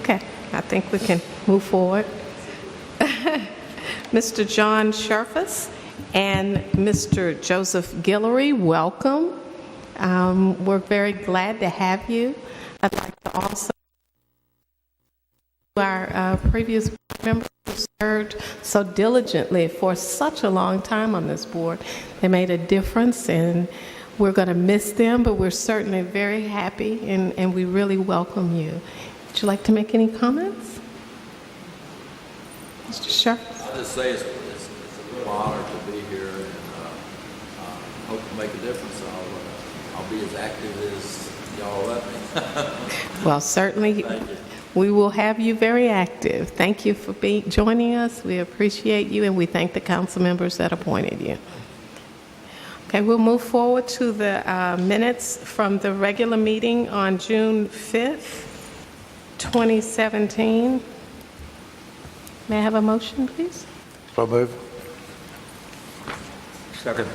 Okay, I think we can move forward. Mr. John Sherfus and Mr. Joseph Guillory, welcome. We're very glad to have you. I'd like to also our previous members who served so diligently for such a long time on this board. They made a difference, and we're going to miss them, but we're certainly very happy, and we really welcome you. Would you like to make any comments? Mr. Sherfus? I'll just say it's a real honor to be here, and hope to make a difference. I'll be as active as y'all let me. Well, certainly. We will have you very active. Thank you for joining us. We appreciate you, and we thank the council members that appointed you. Okay, we'll move forward to the minutes from the regular meeting on June 5th, 2017. May I have a motion, please? So move. Second.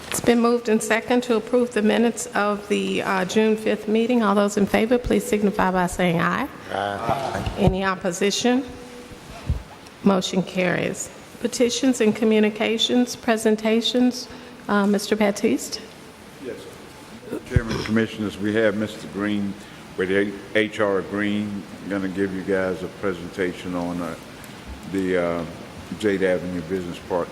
It's been moved and second to approve the minutes of the June 5th meeting. All those in favor, please signify by saying aye. Aye. Any opposition? Motion carries. Petitions and communications, presentations. Mr. Baptiste? Yes. Chairman, Commissioners, we have Mr. Green with HR Green going to give you guys a presentation on the Jade Avenue Business Park.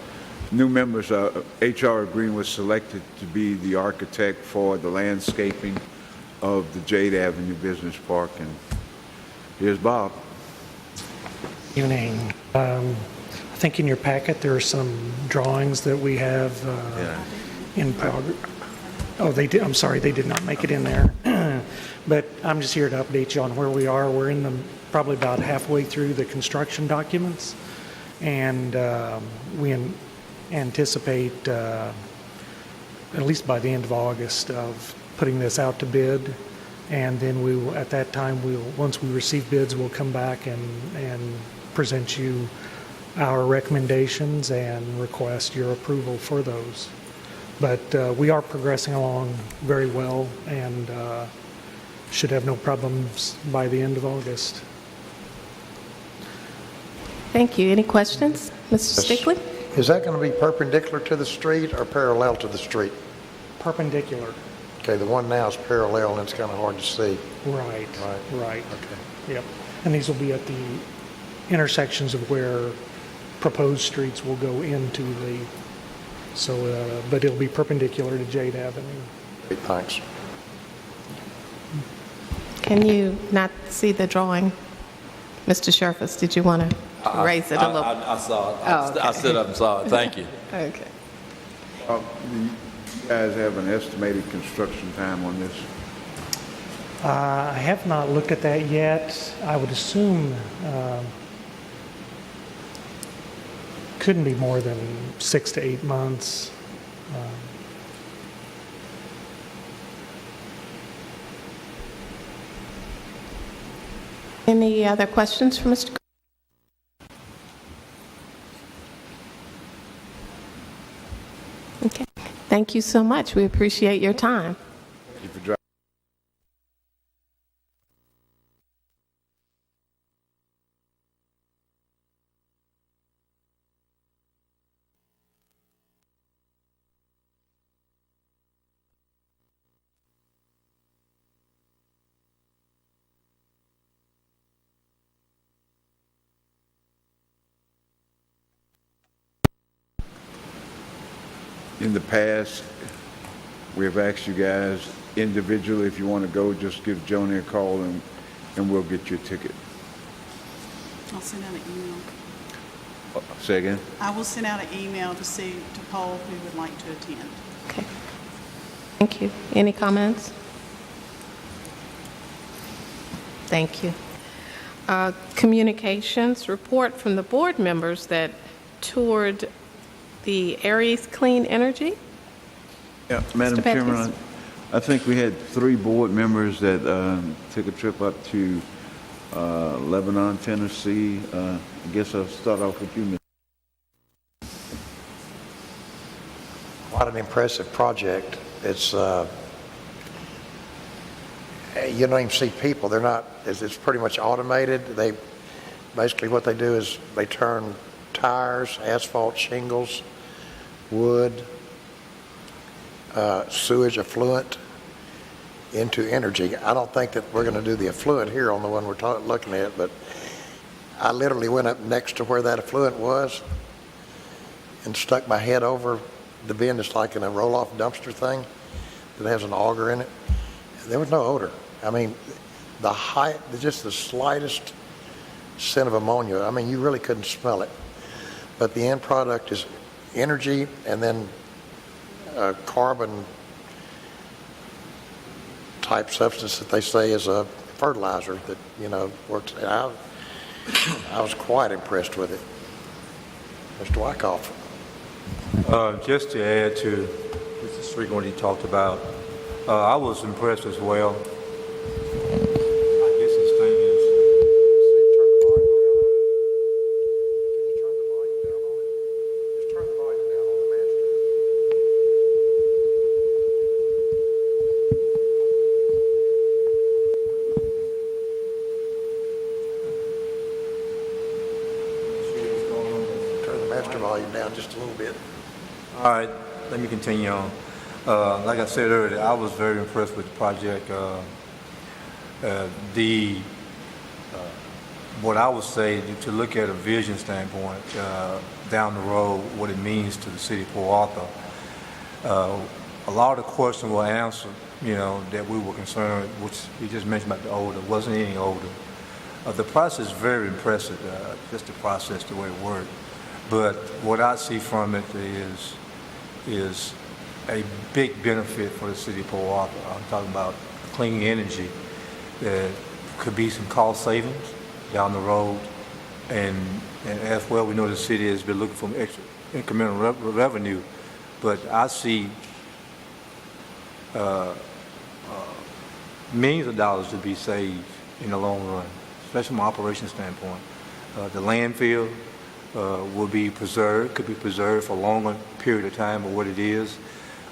New members, HR Green was selected to be the architect for the landscaping of the Jade Avenue Business Park, and here's Bob. Evening. I think in your packet there are some drawings that we have in progress. Oh, they did. I'm sorry, they did not make it in there. But I'm just here to update you on where we are. We're in probably about halfway through the construction documents, and we anticipate at least by the end of August of putting this out to bid, and then we will, at that time, once we receive bids, we'll come back and present you our recommendations and request your approval for those. But we are progressing along very well, and should have no problems by the end of August. Thank you. Any questions? Mr. Stickley? Is that going to be perpendicular to the street or parallel to the street? Perpendicular. Okay, the one now is parallel and it's kind of hard to see. Right. Okay. Yep. And these will be at the intersections of where proposed streets will go into the, but it'll be perpendicular to Jade Avenue. Great, thanks. Can you not see the drawing? Mr. Sherfus, did you want to raise it a little? I saw it. Oh, okay. I stood up and saw it. Thank you. Okay. You guys have an estimated construction time on this? I have not looked at that yet. I would assume couldn't be more than 6 to 8 months. Any other questions for Mr. Okay. Thank you so much. We appreciate your time. Thank you for driving. In the past, we have asked you guys individually, if you want to go, just give Joni a call and we'll get you a ticket. I'll send out an email. Say again? I will send out an email to poll who would like to attend. Okay. Thank you. Any comments? Thank you. Communications report from the board members that toured the Aries Clean Energy. Yeah, Madam Chairman, I think we had 3 board members that took a trip up to Lebanon, Tennessee. I guess I'll start off with you, Ms. Quite an impressive project. It's you don't even see people. They're not, it's pretty much automated. Basically what they do is they turn tires, asphalt, shingles, wood, sewage, effluent into energy. I don't think that we're going to do the effluent here on the one we're looking at, but I literally went up next to where that effluent was and stuck my head over the bin. It's like in a roll-off dumpster thing that has an auger in it. There was no odor. I mean, just the slightest scent of ammonia. I mean, you really couldn't smell it. But the end product is energy and then carbon type substance that they say is a fertilizer that, works. I was quite impressed with it. Mr. Wyckoff. Just to add to Mr. Strickland, what he talked about, I was impressed as well. I guess his thing is, Can you turn the volume down on it? Just turn the volume down on the master. Turn the master volume down just a little bit. all right, let me continue on. Like I said earlier, I was very impressed with the project. What I would say, to look at a vision standpoint down the road, what it means to the city of Port Arthur, a lot of the questions were answered, that we were concerned, which you just mentioned about the odor, wasn't any odor. The process is very impressive, just the process, the way it worked. But what I see from it is a big benefit for the city of Port Arthur. I'm talking about clean energy. There could be some cost savings down the road, and as well, we know the city has been looking for extra incremental revenue, but I see millions of dollars to be saved in the long run, especially from an operations standpoint. The landfill will be preserved, could be preserved for a longer period of time of what it is.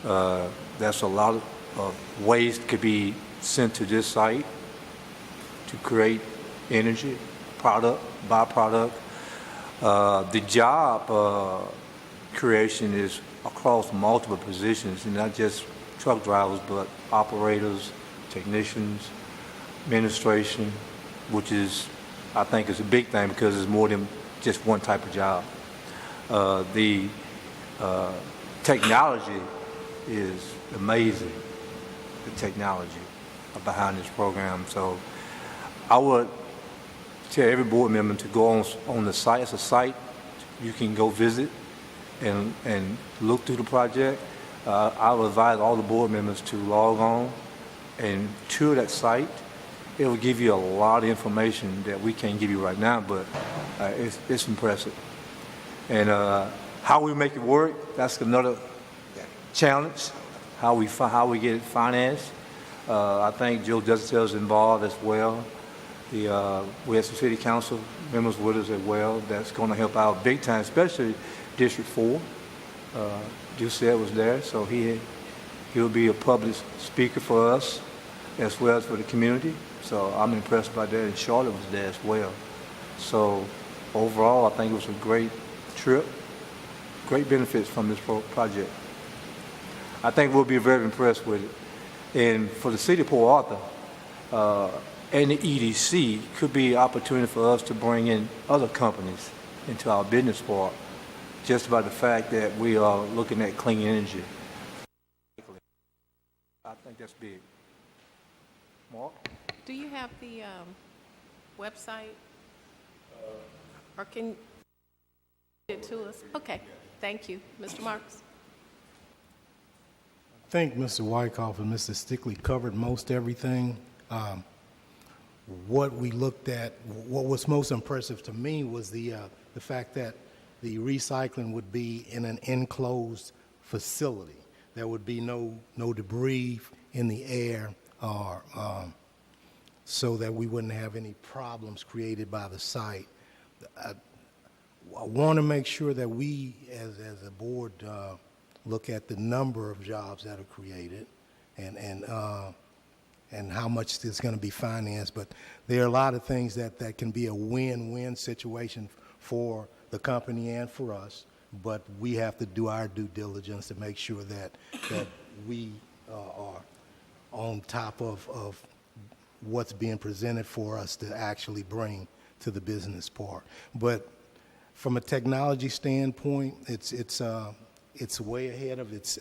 That's a lot of waste could be sent to this site to create energy, byproduct. The job creation is across multiple positions, and not just truck drivers, but operators, technicians, administration, which is, I think, is a big thing because it's more than just one type of job. The technology is amazing, the technology behind this program. So I would tell every board member to go on the site. It's a site you can go visit and look through the project. I would advise all the board members to log on and tour that site. It will give you a lot of information that we can't give you right now, but it's impressive. And how we make it work, that's another challenge, how we get it financed. I think Joe Desitel is involved as well. We have some city council members with us as well. That's going to help out big time, especially District 4. Ducette was there, so he'll be a public speaker for us as well as for the community. So I'm impressed by that, and Charlotte was there as well. So overall, I think it was a great trip, great benefits from this project. I think we'll be very impressed with it. And for the city of Port Arthur and the EDC, could be an opportunity for us to bring in other companies into our business park, just by the fact that we are looking at clean energy. I think that's big. Mark? Do you have the website? Or can you get it to us? Okay, thank you. Mr. Marks? I think Mr. Wyckoff and Mr. Stickley covered most everything. What we looked at, what was most impressive to me was the fact that the recycling would be in an enclosed facility. There would be no debris in the air, or so that we wouldn't have any problems created by the site. I want to make sure that we, as a board, look at the number of jobs that are created, and and how much is going to be financed. But there are a lot of things that can be a win-win situation for the company and for us. But we have to do our due diligence to make sure that we are on top of what's being presented for us to actually bring to the business part. But from a technology standpoint, it's way ahead of its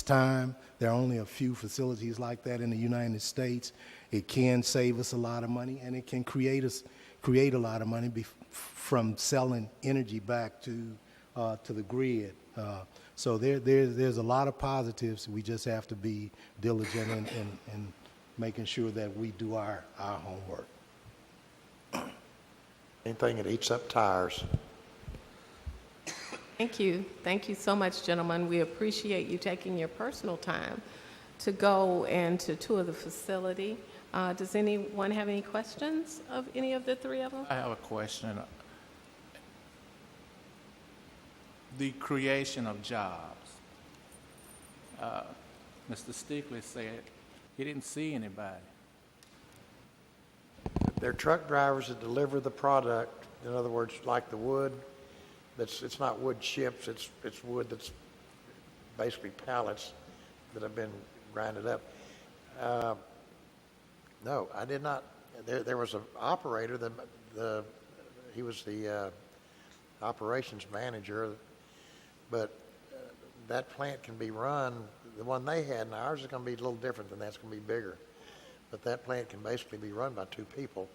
time. There are only a few facilities like that in the United States. It can save us a lot of money, and it can create a lot of money from selling energy back to the grid. So there's a lot of positives. We just have to be diligent in making sure that we do our homework. Anything that eats up tires. Thank you. Thank you so much, gentlemen. We appreciate you taking your personal time to go and to tour the facility. Does anyone have any questions of any of the three of them? I have a question. The creation of jobs. Mr. Stickley said he didn't see anybody. They're truck drivers that deliver the product. In other words, like the wood, it's not wood chips, it's wood that's basically pallets that have been grinded up. No, I did not. There was an operator, he was the operations manager, but that plant can be run, the one they had, and ours is going to be a little different than that, it's going to be bigger. But that plant can basically be run by two people.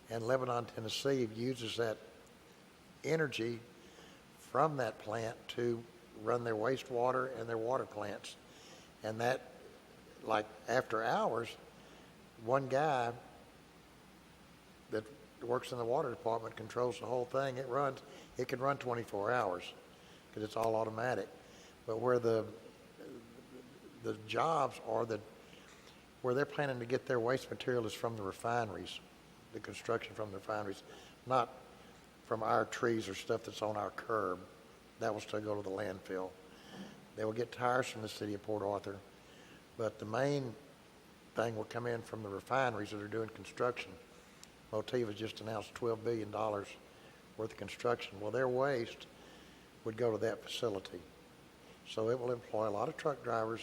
And Lebanon, Tennessee uses that energy from that plant to run their wastewater and their water plants. And that, like after hours, one guy that works in the water department controls the whole thing. It can run 24 hours because it's all automatic. But where the jobs are where they're planning to get their waste material is from the refineries, the construction from the refineries, not from our trees or stuff that's on our curb. That will still go to the landfill. They will get tires from the city of Port Arthur, but the main thing will come in from the refineries that are doing construction. Motiva has just announced $12 billion worth of construction. Well, their waste would go to that facility. So it will employ a lot of truck drivers.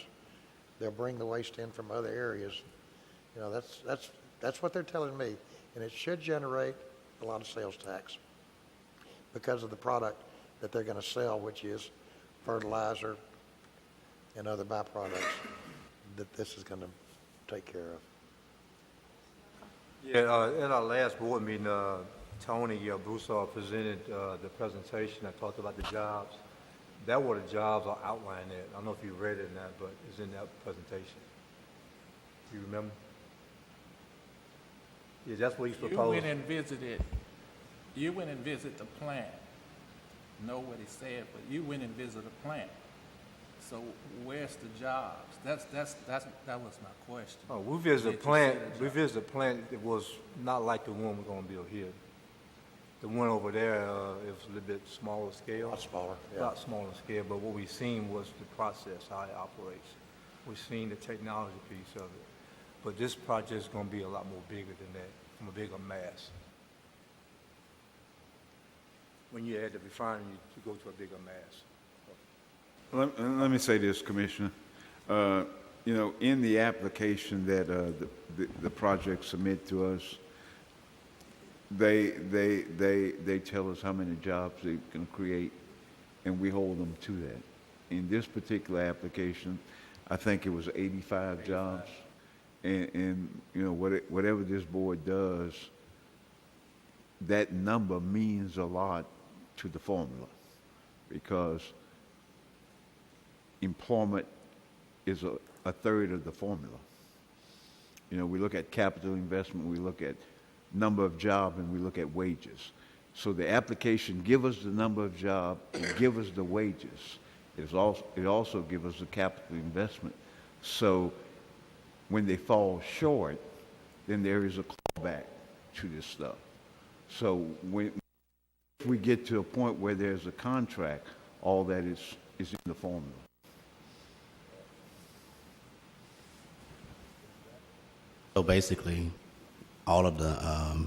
They'll bring the waste in from other areas. You know, that's what they're telling me. And it should generate a lot of sales tax because of the product that they're going to sell, which is fertilizer and other byproducts that this is going to take care of. Yeah, at our last board meeting, Tony Broussard presented the presentation. I talked about the jobs. That were the jobs are outlined there. I don't know if you read it or not, but it's in that presentation. Do you remember? Yeah, that's what he's proposed. You went and visited the plant. Know what he said, but you went and visited the plant. So where's the jobs? That was my question. Oh, we visited the plant. We visited the plant. It was not like the one we're going to build here. The one over there, it was a little bit smaller scale. A lot smaller, yeah. A lot smaller scale, but what we've seen was the process, how it operates. We've seen the technology piece of it. But this project is going to be a lot more bigger than that, from a bigger mass. When you add the refinery, you go to a bigger mass. Let me say this, Commissioner. You know, in the application that the project submit to us, they tell us how many jobs they can create, and we hold them to that. In this particular application, I think it was 85 jobs, and you know, whatever this board does, that number means a lot to the formula, because employment is a third of the formula. You know, we look at capital investment, we look at number of jobs, and we look at wages. So the application give us the number of jobs and give us the wages. It also give us the capital investment. So when they fall short, then there is a clawback to this stuff. So if we get to a point where there's a contract, all that is in the formula. So basically, all of the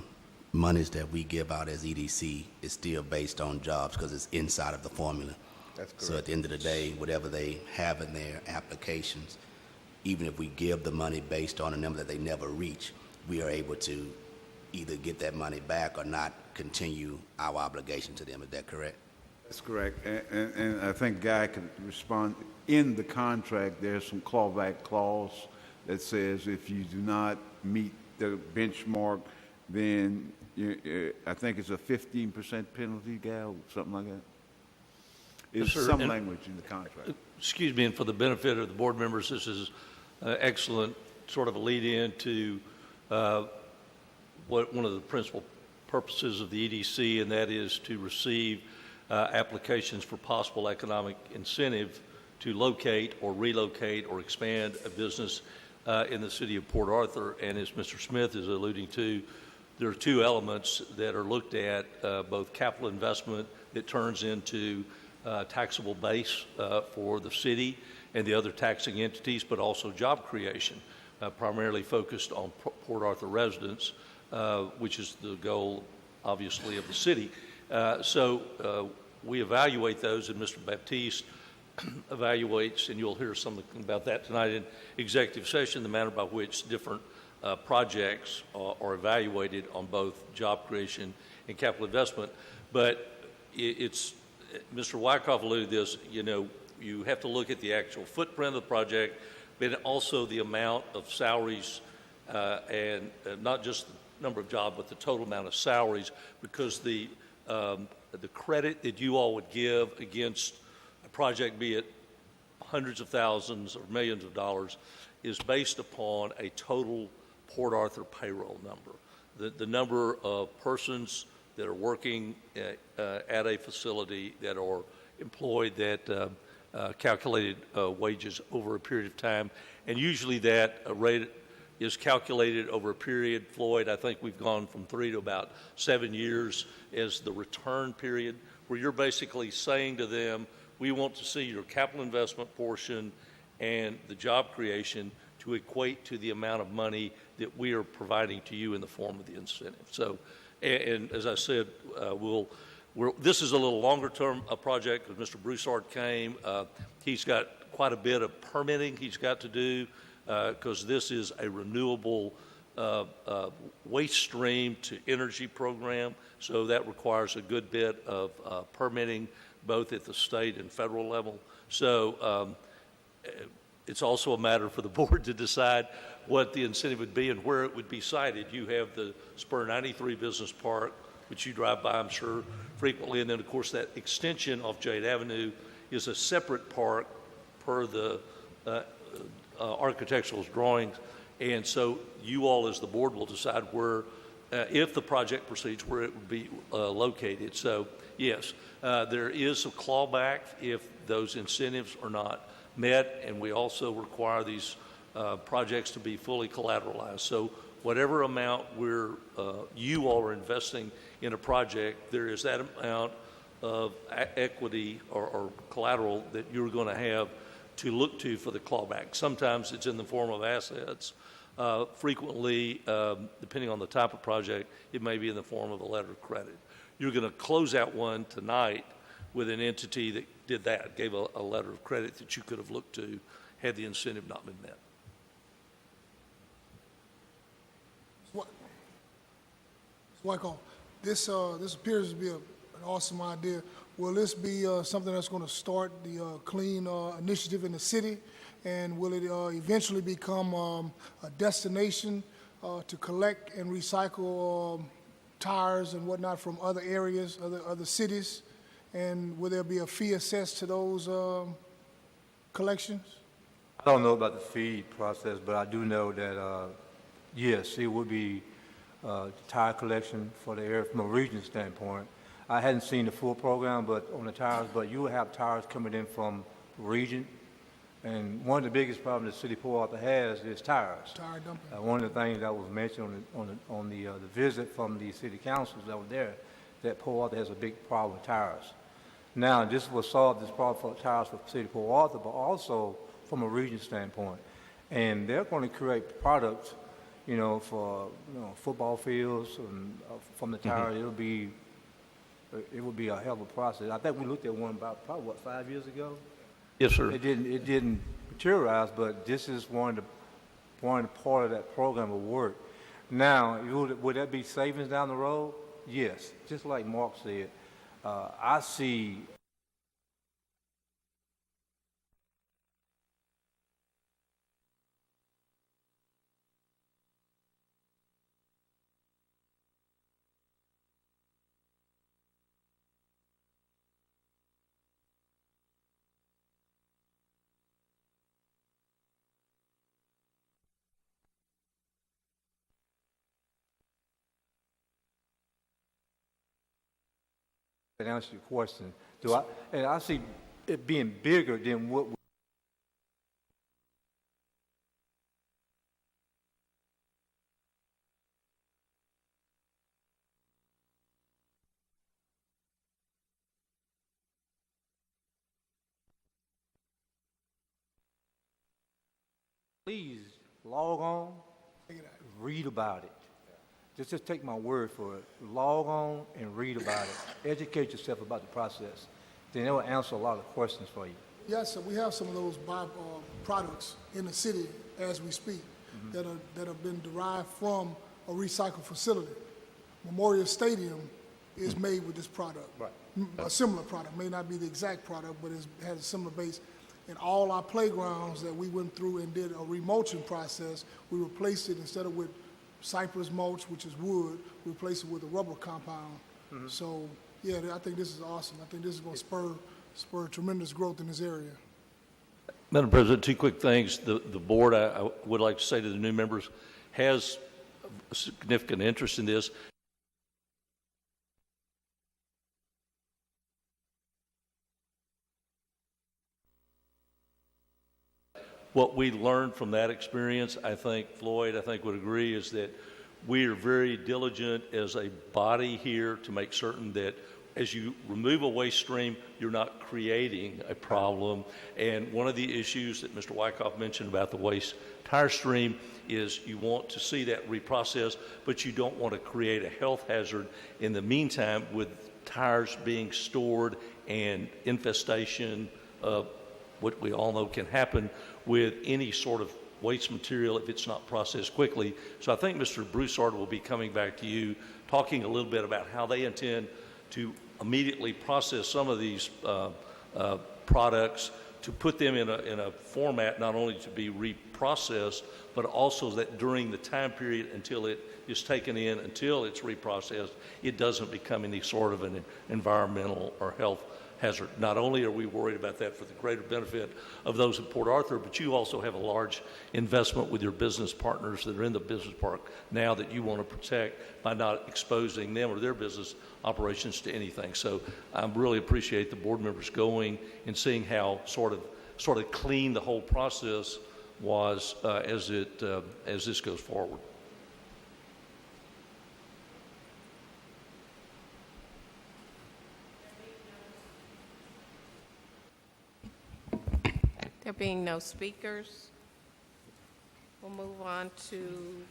monies that we give out as EDC is still based on jobs because it's inside of the formula. That's correct. So at the end of the day, whatever they have in their applications, even if we give the money based on a number that they never reach, we are able to either get that money back or not continue our obligation to them. Is that correct? That's correct. And I think Guy can respond. In the contract, there's some clawback clause that says if you do not meet the benchmark, then I think it's a 15% penalty, Guy, or something like that. There's Yes, sir. some And- language in the contract. Excuse me, and for the benefit of the board members, this is excellent sort of a lead-in to one of the principal purposes of the EDC, and that is to receive applications for possible economic incentive to locate or relocate or expand a business in the city of Port Arthur. And as Mr. Smith is alluding to, there are two elements that are looked at, both capital investment that turns into taxable base for the city and the other taxing entities, but also job creation, primarily focused on Port Arthur residents, which is the goal, obviously, of the city. So we evaluate those, and Mr. Baptiste evaluates, and you'll hear something about that tonight in executive session, the manner by which different projects are evaluated on both job creation and capital investment. But it's, Mr. Wyckoff alluded to this, you know, you have to look at the actual footprint of the project, but also the amount of salaries and not just the number of jobs, but the total amount of salaries, because the credit that you all would give against a project, be it hundreds of thousands or millions of dollars, is based upon a total Port Arthur payroll number. The number of persons that are working at a facility that are employed that calculated wages over a period of time. And usually that rate is calculated over a period. Floyd, I think we've gone from 3 to about 7 years as the return period, where you're basically saying to them, we want to see your capital investment portion and the job creation to equate to the amount of money that we are providing to you in the form of the incentive. So, and as I said, this is a little longer term project because Mr. Broussard came. He's got quite a bit of permitting he's got to do because this is a renewable waste stream to energy program. So that requires a good bit of permitting both at the state and federal level. So it's also a matter for the board to decide what the incentive would be and where it would be sited. You have the Spur 93 Business Park, which you drive by, I'm sure, frequently. And then, of course, that extension off Jade Avenue is a separate park per the architectural drawings. And so you all, as the board, will decide where, if the project proceeds, where it would be located. So, yes, there is some clawback if those incentives are not met, and we also require these projects to be fully collateralized. So whatever amount you all are investing in a project, there is that amount of equity or collateral that you're going to have to look to for the clawback. Sometimes it's in the form of assets. Frequently, depending on the type of project, it may be in the form of a letter of credit. You're going to close out one tonight with an entity that did that, gave a letter of credit that you could have looked to had the incentive not been met. Wyckoff, this appears to be an awesome idea. Will this be something that's going to start the clean initiative in the city? And will it eventually become a destination to collect and recycle tires and whatnot from other areas, other cities? And will there be a fee assessed to those collections? I don't know about the feed process, but I do know that, yes, it would be tire collection for the area from a regional standpoint. I hadn't seen the full program on the tires, but you will have tires coming in from the region. And one of the biggest problems the city of Port Arthur has is tires. Tire dumping. One of the things that was mentioned on the visit from the city councils that were there, that Port Arthur has a big problem with tires. Now, this will solve this problem for tires for the city of Port Arthur, but also from a region standpoint. And they're going to create products for, football fields and from the tower, it would be a hell of a process. I think we looked at one about probably, 5 years ago? Yes, sir. It didn't materialize, but this is one of the part of that program of work. Now, would that be savings down the road? Yes, just like Mark said. I see to answer your question. And I see it being bigger than what we please log on, read about it. Just take my word for it. Log on and read about it. Educate yourself about the process. Then it will answer a lot of questions for you. Yes, sir, we have some of those products in the city as we speak that have been derived from a recycled facility. Memorial Stadium is made with this product. Right. A similar product, may not be the exact product, but it has a similar base. And all our playgrounds that we went through and did a remulching process, we replaced it instead of with cypress mulch, which is wood, we replaced it with a rubber compound. So, yeah, I think this is awesome. I think this is going to spur tremendous growth in this area. Madam President, two quick things. The board, I would like to say to the new members, has a significant interest in this. What we learned from that experience, I think Floyd, would agree, is that we are very diligent as a body here to make certain that as you remove a waste stream, you're not creating a problem. And one of the issues that Mr. Wyckoff mentioned about the waste tire stream is you want to see that reprocessed, but you don't want to create a health hazard in the meantime with tires being stored and infestation of what we all know can happen with any sort of waste material if it's not processed quickly. So I think Mr. Broussard will be coming back to you, talking a little bit about how they intend to immediately process some of these products to put them in a format not only to be reprocessed, but also that during the time period until it is taken in, until it's reprocessed, it doesn't become any sort of an environmental or health hazard. Not only are we worried about that for the greater benefit of those in Port Arthur, but you also have a large investment with your business partners that are in the business park now that you want to protect by not exposing them or their business operations to anything. So I really appreciate the board members going and seeing how sort of clean the whole process was as this goes forward. There being no speakers, we'll move on to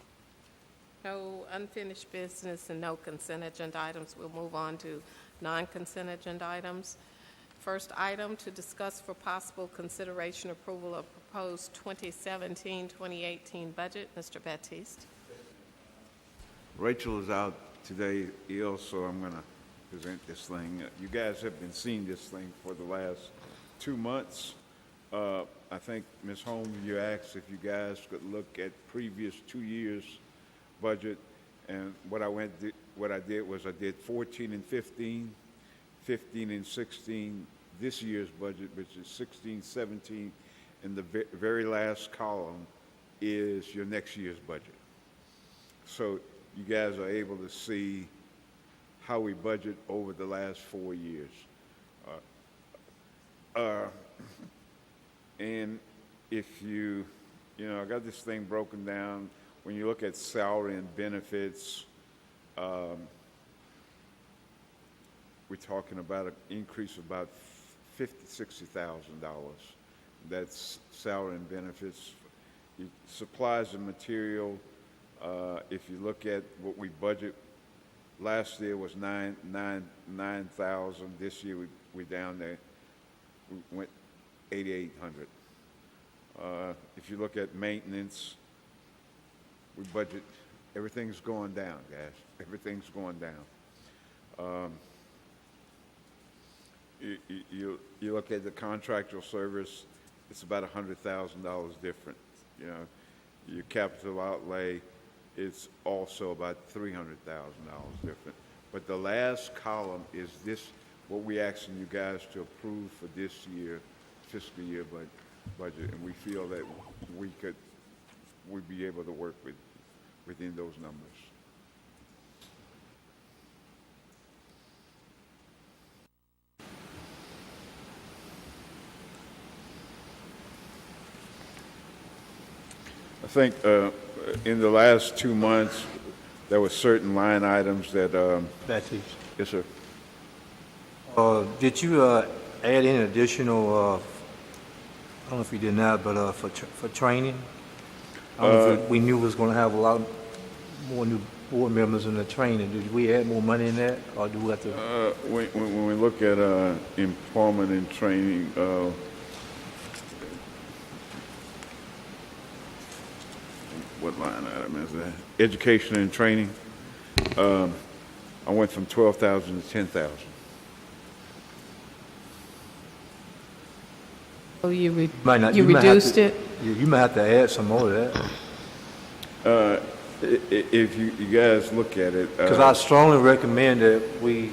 no unfinished business and no consent agenda items. We'll move on to non-consent agenda items. First item, to discuss for possible consideration approval of proposed 2017-2018 budget. Mr. Baptiste. Rachel is out today ill, so I'm going to present this thing. You guys have been seeing this thing for the last 2 months. I think, Ms. Holmes, you asked if you guys could look at previous 2 years' budget, and what I did was I did 14 and 15, 15 and 16, this year's budget, which is 16, 17, and the very last column is your next year's budget. So you guys are able to see how we budget over the last 4 years. And if I got this thing broken down. When you look at salary and benefits, we're talking about an increase of about $60,000. That's salary and benefits. Supplies and material, If you look at what we budget, last year was 9,000. This year we down there, we went 8,800. If you look at maintenance, we budget, everything's going down, guys. Everything's going down. You look at the contractual service, it's about $100,000 different. You know, your capital outlay is also about $300,000 different. But the last column is this, what we asking you guys to approve for this year, fiscal year budget, and we feel that we'd be able to work within those numbers. I think in the last 2 months, there were certain line items that, Baptiste, yes, sir. did you add any additional, I don't know if you did not, but for training? I don't know if we knew we was going to have a lot more new board members in the training. Did we add more money in that, or do we have to? When we look at employment and training, what line item is that? Education and training. I went from 12,000 to 10,000. So you Might not- you might have reduced to- it? You might have to add some more to that. If you guys look at it, Because I strongly recommend that we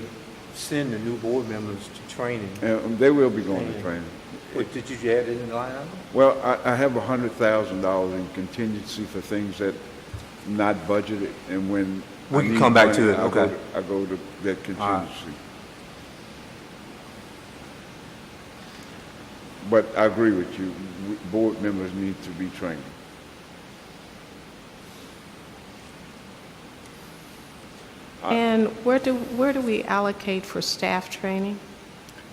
send the new board members to training. they will be going to training. Did you add it in the line item? Well, I have $100,000 in contingency for things that not budgeted, and when We I can need come back money, to it, I okay. go to that contingency. But I agree with you. Board members need to be trained. And where do we allocate for staff training?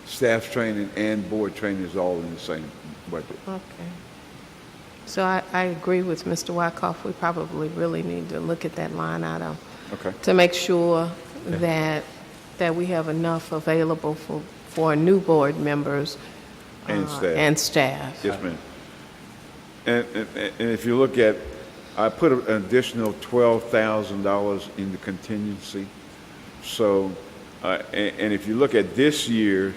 Staff training and board training is all in the same budget. Okay. So I agree with Mr. Wyckoff. We probably really need to look at that line item Okay. to make sure that we have enough available for new board members And staff. and staff. Yes, ma'am. And if you look at, I put an additional $12,000 in the contingency. So, and if you look at this year,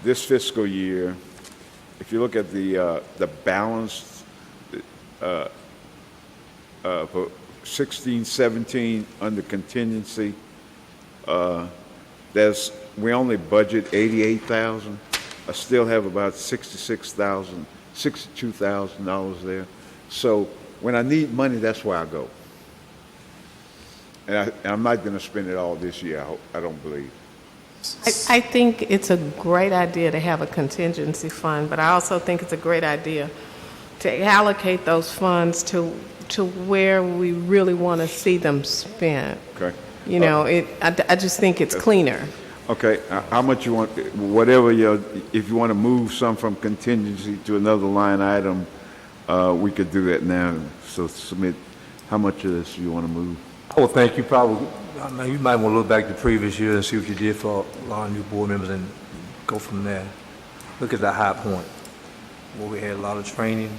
this fiscal year, if you look at the balance for 16, 17 under contingency, we only budget 88,000. I still have about $62,000 there. So when I need money, that's where I go. And I'm not going to spend it all this year, I don't believe. I think it's a great idea to have a contingency fund, but I also think it's a great idea to allocate those funds to where we really want to see them spent. Okay. You know, I just think it's cleaner. Okay, how much you want, whatever if you want to move some from contingency to another line item, we could do that now. So submit, how much of this you want to move? I would think you probably, I mean, you might want to look back the previous year and see what you did for a lot of new board members and go from there. Look at the high point, where we had a lot of training.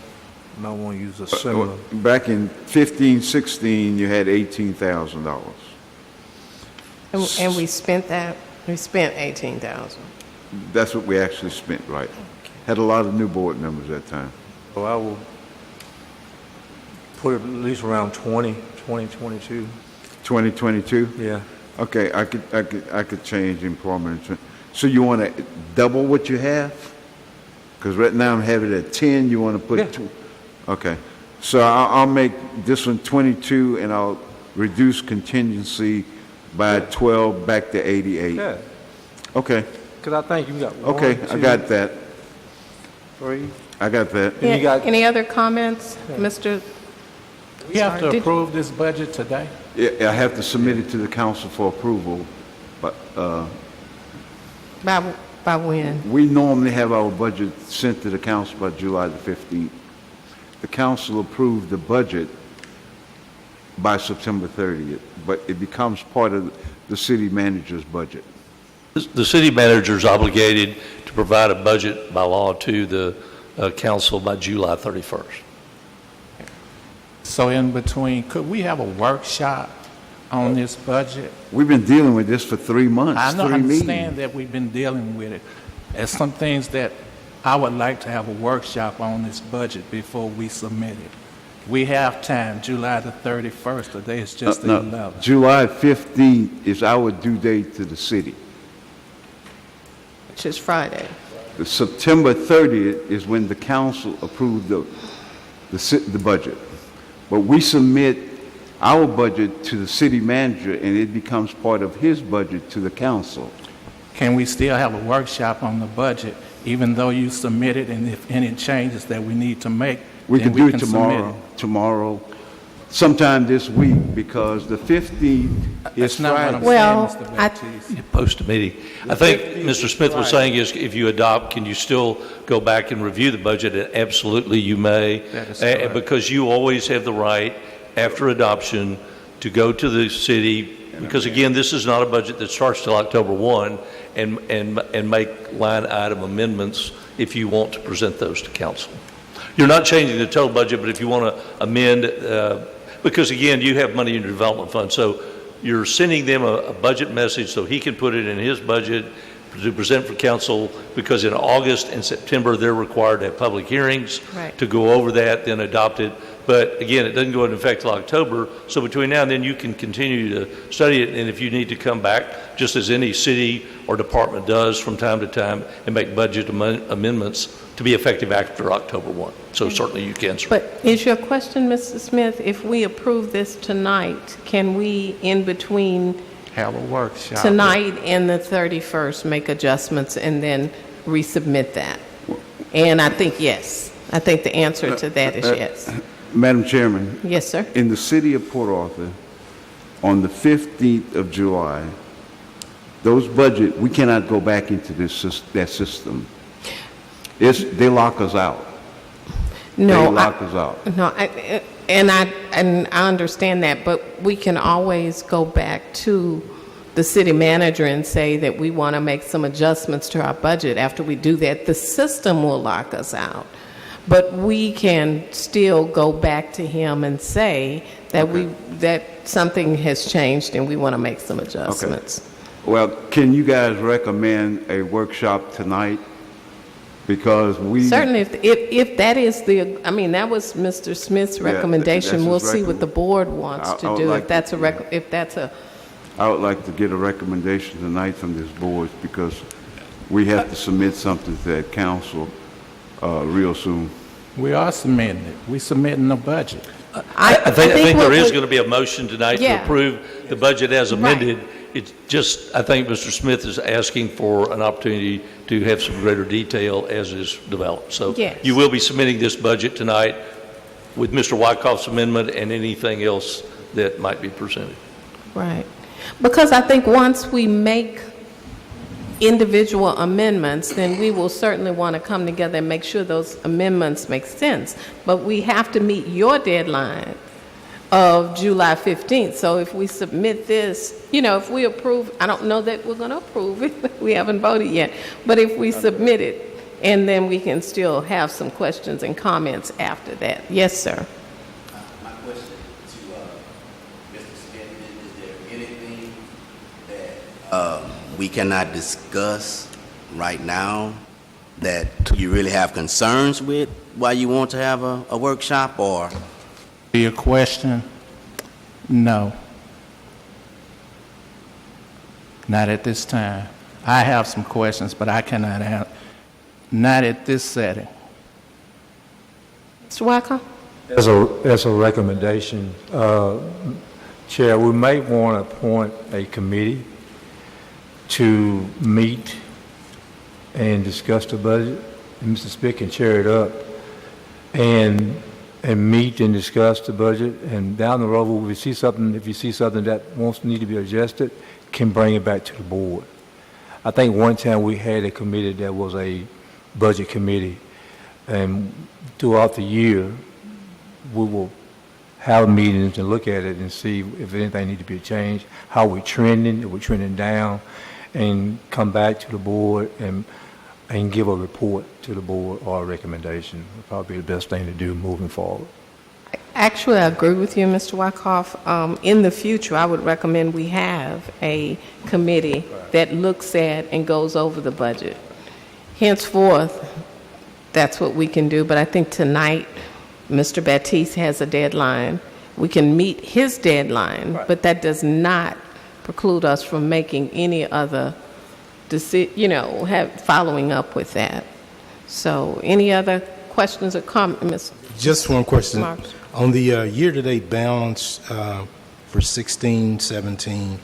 You might want to use a similar. Back in 15, 16, you had $18,000. And we spent that, we spent 18,000. That's what we actually spent, right? Had a lot of new board members that time. So I will put it at least around 2022. 2022? Yeah. Okay, I could change employment. So you want to double what you have? Because right now I'm having it at 10, you want to put 2? Okay. So I'll make this one 22 and I'll reduce contingency by 12 back to 88. Yeah. Okay. Because I think you got one, Okay, I got that. 3. I got that. And you got- Any other comments, Mr.? We have Sorry, to did- approve this budget today? Yeah, I have to submit it to the council for approval, but By when? we normally have our budget sent to the council by July the 15th. The council approved the budget by September 30th, but it becomes part of the city manager's budget. The city manager is obligated to provide a budget by law to the council by July 31st. So in between, could we have a workshop on this budget? We've been dealing with this for 3 months, I know, I 3 meetings. understand that we've been dealing with it. There's some things that I would like to have a workshop on this budget before we submit it. We have time, July the 31st, today is just the 11th. July 15th is our due date to the city. Which is Friday. The September 30th is when the council approved the budget. But we submit our budget to the city manager, and it becomes part of his budget to the council. Can we still have a workshop on the budget, even though you submit it, and if any changes that we need to make, We then can do it submit tomorrow, sometime this week, because the 15th is That's not what Friday. I'm Well, saying, Mr. I- Baptiste. Post a meeting. I think Mr. Smith was saying is if you adopt, can you still go back and review the budget? And absolutely you may. That is correct. Because you always have the right, after adoption, to go to the city, because again, this is not a budget that starts till October 1, and make line item amendments if you want to present those to council. You're not changing the total budget, but if you want to amend, because again, you have money in your development fund, so you're sending them a budget message so he can put it in his budget to present for council, because in August and September, they're required to have public hearings Right. to go over that, then adopt it. But again, it doesn't go into effect till October, so between now and then, you can continue to study it, and if you need to come back, just as any city or department does from time to time, and make budget amendments to be effective after October 1. So certainly you can, sir. But is your question, Mr. Smith, if we approve this tonight, can we, in between Have a workshop. tonight and the 31st, make adjustments and then resubmit that? And I think yes. I think the answer to that is yes. Madam Chairman, Yes, sir. in the city of Port Arthur, on the 15th of July, those budget, we cannot go back into that system. They lock us out. No, They I- lock us out. No, and I understand that, but we can always go back to the city manager and say that we want to make some adjustments to our budget. After we do that, the system will lock us out. But we can still go back to him and say that that something has changed and we want to make some adjustments. Well, can you guys recommend a workshop tonight? Because we... Certainly, if that is the, I mean, that was Mr. Smith's Yeah, recommendation. that's We'll his see what the board wants I to would do. like If that's to- a, I would like to get a recommendation tonight from this board, because we have to submit something to that council real soon. We are submitting it. We submitting the budget. I think what there is we- going to be a motion tonight to Yeah. approve the budget as Right. amended. It's just, I think Mr. Smith is asking for an opportunity to have some greater detail as is developed. So Yes. you will be submitting this budget tonight with Mr. Wyckoff's amendment and anything else that might be presented. right. Because I think once we make individual amendments, then we will certainly want to come together and make sure those amendments make sense. But we have to meet your deadline of July 15th. So if we submit this, if we approve, I don't know that we're going to approve it. We haven't voted yet. But if we submit it, and then we can still have some questions and comments after that. Yes, sir. My question to Mr. Smith is there anything that we cannot discuss right now that you really have concerns with why you want to have a workshop, or? Your question? No. Not at this time. I have some questions, but I cannot answer. Not at this setting. Mr. Wyckoff? As a recommendation, Chair, we may want to appoint a committee to meet and discuss the budget. And Mr. Smith can chair it up and meet and discuss the budget. And down the road, if you see something that need to be adjusted, can bring it back to the board. I think one time we had a committee that was a budget committee, and throughout the year, we will have meetings and look at it and see if anything needs to be changed, how we're trending, if we're trending down, and come back to the board and give a report to the board or a recommendation. Would probably be the best thing to do moving forward. Actually, I agree with you, Mr. Wyckoff. In the future, I would recommend we have a committee that looks at and goes over the budget. Henceforth, that's what we can do, but I think tonight, Mr. Baptiste has a deadline. We can meet his deadline, but that does not preclude us from making any other following up with that. So, any other questions or comments, Ms. Just one question. Marks? On the year-to-date balance for 16, 17,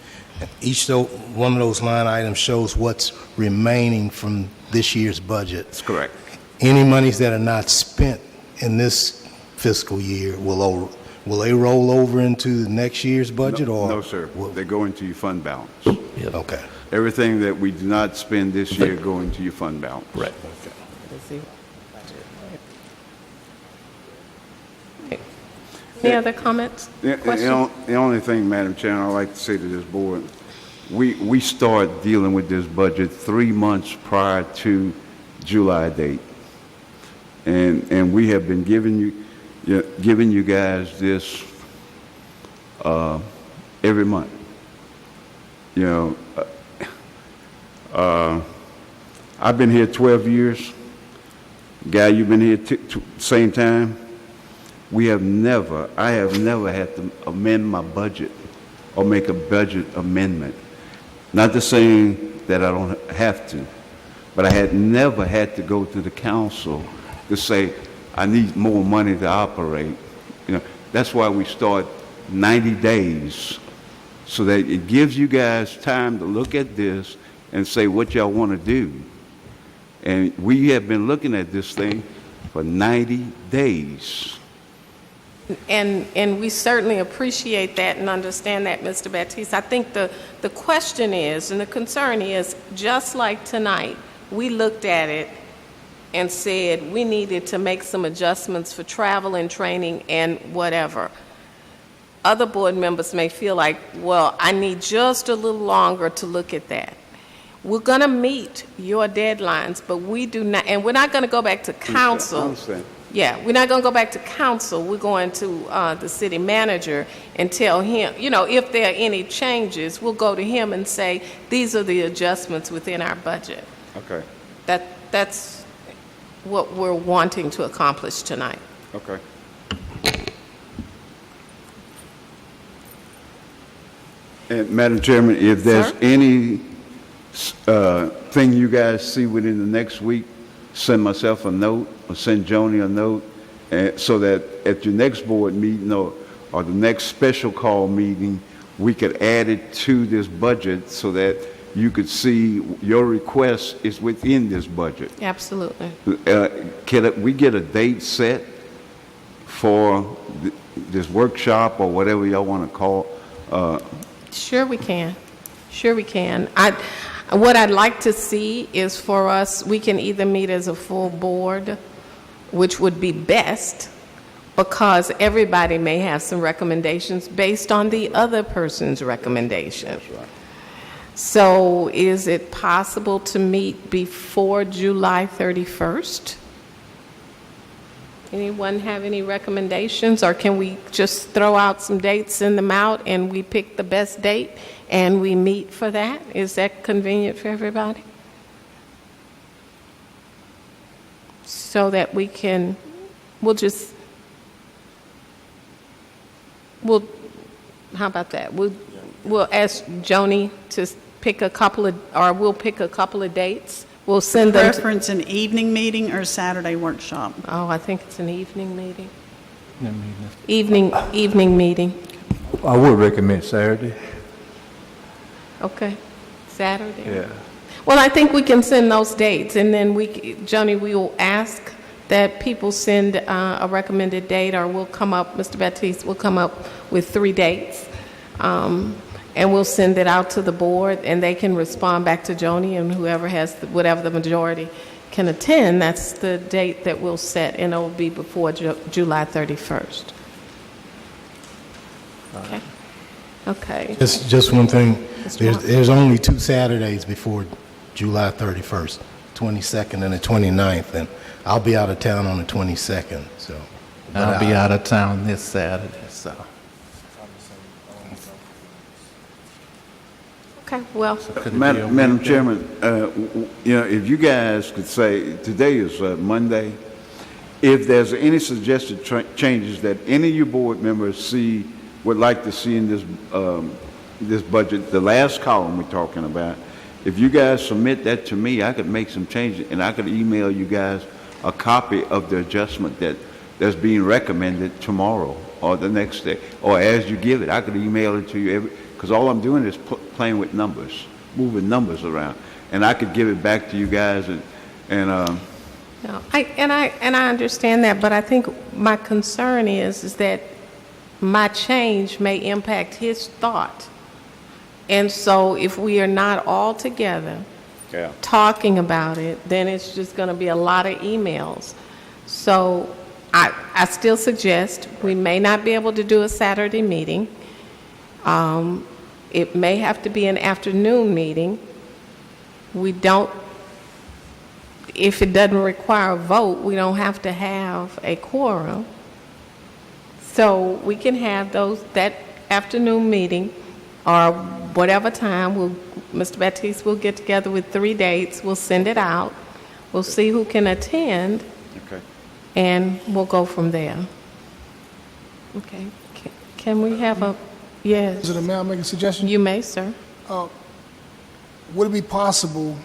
one of those line items shows what's remaining from this year's budget. That's correct. Any monies that are not spent in this fiscal year, will they roll over into next year's budget? No, sir. They go into your fund balance. Okay. Everything that we do not spend this year go into your fund balance. Right. Any other comments? Questions? The only thing, Madam Chairman, I'd like to say to this board, we start dealing with this budget 3 months prior to July date. And we have been giving you guys this every month. I've been here 12 years. Guy, you've been here same time. I have never had to amend my budget or make a budget amendment. Not to say that I don't have to, but I had never had to go to the council to say, I need more money to operate. That's why we start 90 days, so that it gives you guys time to look at this and say what y'all want to do. And we have been looking at this thing for 90 days. And we certainly appreciate that and understand that, Mr. Baptiste. I think the question is, and the concern is, just like tonight, we looked at it and said we needed to make some adjustments for travel and training and whatever. Other board members may feel like, well, I need just a little longer to look at that. We're going to meet your deadlines, but we do not, and we're not going to go back to council. I understand. Yeah, we're not going to go back to council. We're going to the city manager and tell him, if there are any changes, we'll go to him and say, these are the adjustments within our budget. Okay. That's what we're wanting to accomplish tonight. Okay. And Madam Chairman, if there's any thing you guys see within the next week, send myself a note or send Joni a note, so that at your next board meeting or the next special call meeting, we could add it to this budget so that you could see your request is within this budget. Absolutely. Can we get a date set for this workshop or whatever y'all want to call? Sure we can. Sure we can. What I'd like to see is for us, we can either meet as a full board, which would be best, because everybody may have some recommendations based on the other person's recommendation. That's right. So is it possible to meet before July 31st? Anyone have any recommendations, or can we just throw out some dates, send them out, and we pick the best date and we meet for that? Is that convenient for everybody? So that we can, how about that? We'll ask Joni to pick a couple of, or we'll pick a couple of dates. We'll send them. Preference an evening meeting or Saturday workshop? Oh, I think it's an evening meeting. Evening meeting. I would recommend Saturday. Okay, Saturday. Yeah. Well, I think we can send those dates, and then Joni, we will ask that people send a recommended date, or we'll come up, Mr. Baptiste will come up with 3 dates, and we'll send it out to the board, and they can respond back to Joni, and whoever has, whatever the majority can attend, that's the date that we'll set, and it will be before July 31st. Okay. Okay. Just one thing, Mr. Mark. there's only 2 Saturdays before July 31st, 22nd and the 29th, and I'll be out of town on the 22nd, so. but I'll be I- out of town this Saturday, so. Okay, well, Could it be a Madam weekday? Chairman, if you guys could say, today is Monday, if there's any suggested changes that any of you board members would like to see in this budget, the last column we're talking about, if you guys submit that to me, I could make some changes, and I could email you guys a copy of the adjustment that's being recommended tomorrow or the next day, or as you give it. I could email it to you because all I'm doing is playing with numbers, moving numbers around, and I could give it back to you guys no, I understand that, but I think my concern is that my change may impact his thought. And so if we are not all together Yeah. talking about it, then it's just going to be a lot of emails. So I still suggest we may not be able to do a Saturday meeting. It may have to be an afternoon meeting. If it doesn't require a vote, we don't have to have a quorum. So we can have that afternoon meeting or whatever time. Mr. Baptiste will get together with 3 dates. We'll send it out. We'll see who can attend, Okay. and we'll go from there. Okay. Can we have a, yes, President, may I make a suggestion? you may, sir. Would it be possible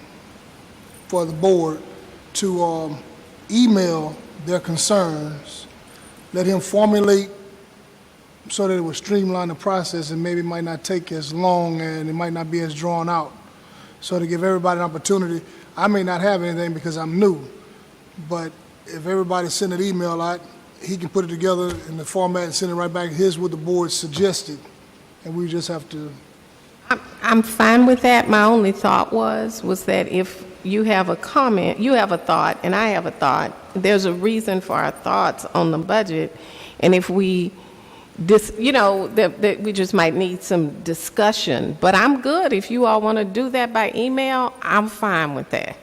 for the board to email their concerns, let him formulate so that it would streamline the process and maybe it might not take as long and it might not be as drawn out? So to give everybody an opportunity, I may not have anything because I'm new, but if everybody send an email out, he can put it together in the format and send it right back. Here's what the board suggested, and we just have to. I'm fine with that. My only thought was that if you have a comment, you have a thought, and I have a thought, there's a reason for our thoughts on the budget, and if we, that we just might need some discussion. But I'm good. If you all want to do that by email, I'm fine with that.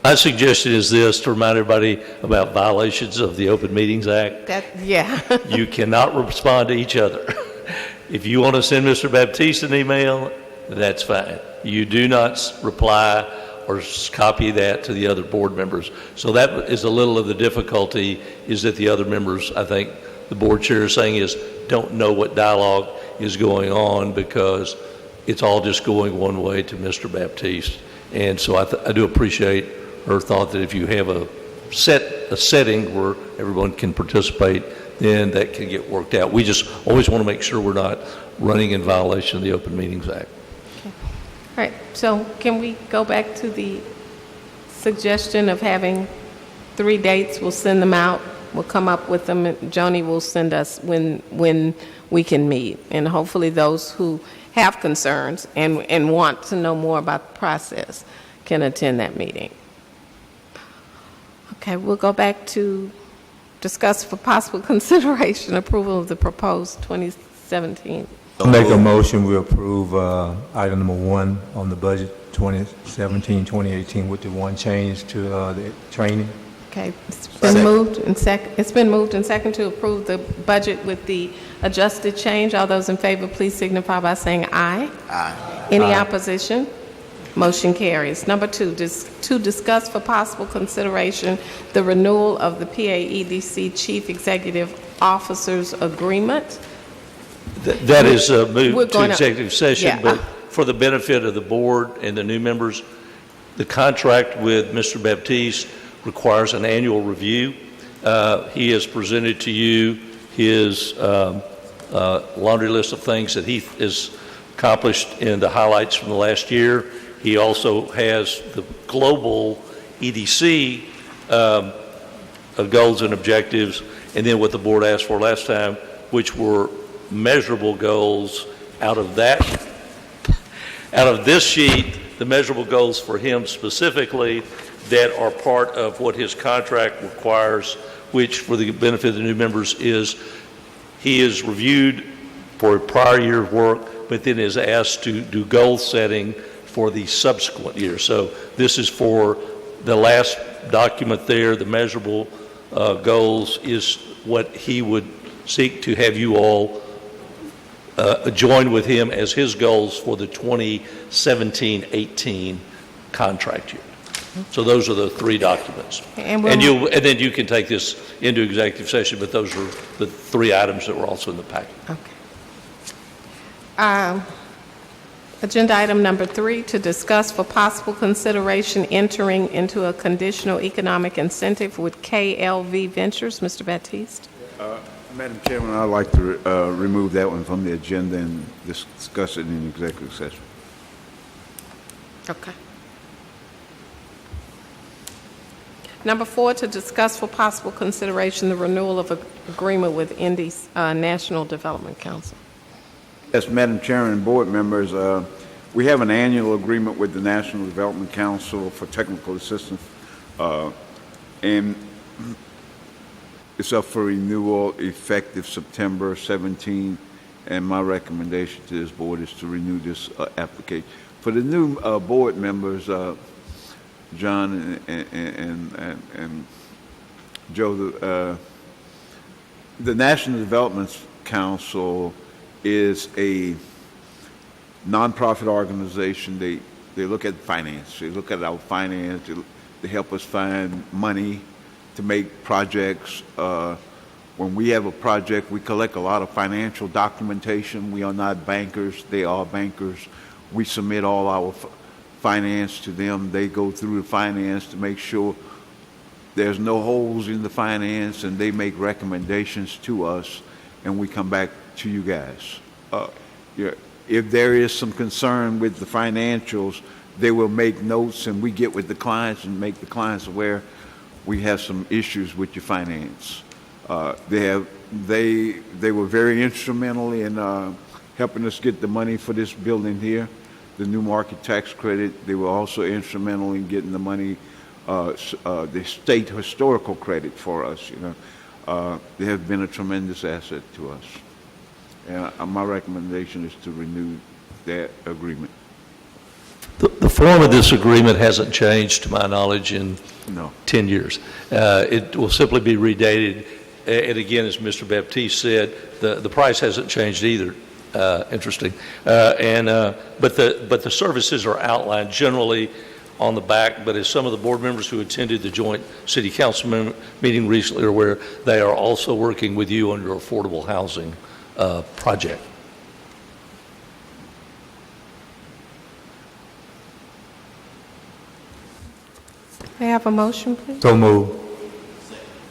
My suggestion is this, to remind everybody about violations of the Open Meetings Act. Yeah. You cannot respond to each other. If you want to send Mr. Baptiste an email, that's fine. You do not reply or copy that to the other board members. So that is a little of the difficulty, is that the other members, I think the board chair is saying, don't know what dialogue is going on because it's all just going one way to Mr. Baptiste. And so I do appreciate her thought that if you have a setting where everyone can participate, then that can get worked out. We just always want to make sure we're not running in violation of the Open Meetings Act. Okay. All right, so can we go back to the suggestion of having 3 dates? We'll send them out. We'll come up with them. Joni will send us when we can meet. And hopefully those who have concerns and want to know more about the process can attend that meeting. Okay, we'll go back to discuss for possible consideration approval of the proposed 2017. Make a motion, we approve item number 1 on the budget 2017-2018 with the one change to the training. Okay, it's been moved and second to approve the budget with the adjusted change. All those in favor, please signify by saying aye. Aye. Any opposition? Motion carries. Number 2, to discuss for possible consideration the renewal of the PA-EDC Chief Executive Officer's Agreement. That is moved We're to going to- executive session, yeah. but for the benefit of the board and the new members, the contract with Mr. Baptiste requires an annual review. He has presented to you his laundry list of things that he has accomplished in the highlights from the last year. He also has the global EDC goals and objectives, and then what the board asked for last time, which were measurable goals out of this sheet, the measurable goals for him specifically that are part of what his contract requires, which for the benefit of the new members is he has reviewed for a prior year's work, but then is asked to do goal setting for the subsequent year. So this is for the last document there, the measurable goals is what he would seek to have you all join with him as his goals for the 2017-18 contract year. So those are the three documents. And then you can take this into executive session, but those are the three items that were also in the packet. Okay. Agenda item number 3, to discuss for possible consideration entering into a conditional economic incentive with KLV Ventures. Mr. Baptiste. Madam Chairman, I'd like to remove that one from the agenda and discuss it in executive session. Okay. Number 4, to discuss for possible consideration the renewal of agreement with EDC, National Development Council. Yes, Madam Chairman and board members, we have an annual agreement with the National Development Council for technical assistance, and it's up for renewal effective September 17, and my recommendation to this board is to renew this application. For the new board members, John and Joe, the National Development Council is a nonprofit organization. They look at finance. They look at our finance. They help us find money to make projects. When we have a project, we collect a lot of financial documentation. We are not bankers. They are bankers. We submit all our finance to them. They go through the finance to make sure there's no holes in the finance, and they make recommendations to us, and we come back to you guys. If there is some concern with the financials, they will make notes, and we get with the clients and make the clients aware we have some issues with your finance. They were very instrumental in helping us get the money for this building here, the new market tax credit. They were also instrumental in getting the money, the state historical credit for us. They have been a tremendous asset to us. And my recommendation is to renew that agreement. The form of this agreement hasn't changed, to my knowledge, in 10 years. It will simply be redated. And again, as Mr. Baptiste said, the price hasn't changed either. Interesting. But the services are outlined generally on the back. But as some of the board members who attended the joint city council meeting recently are aware, they are also working with you on your affordable housing project. May I have a motion, please? So move.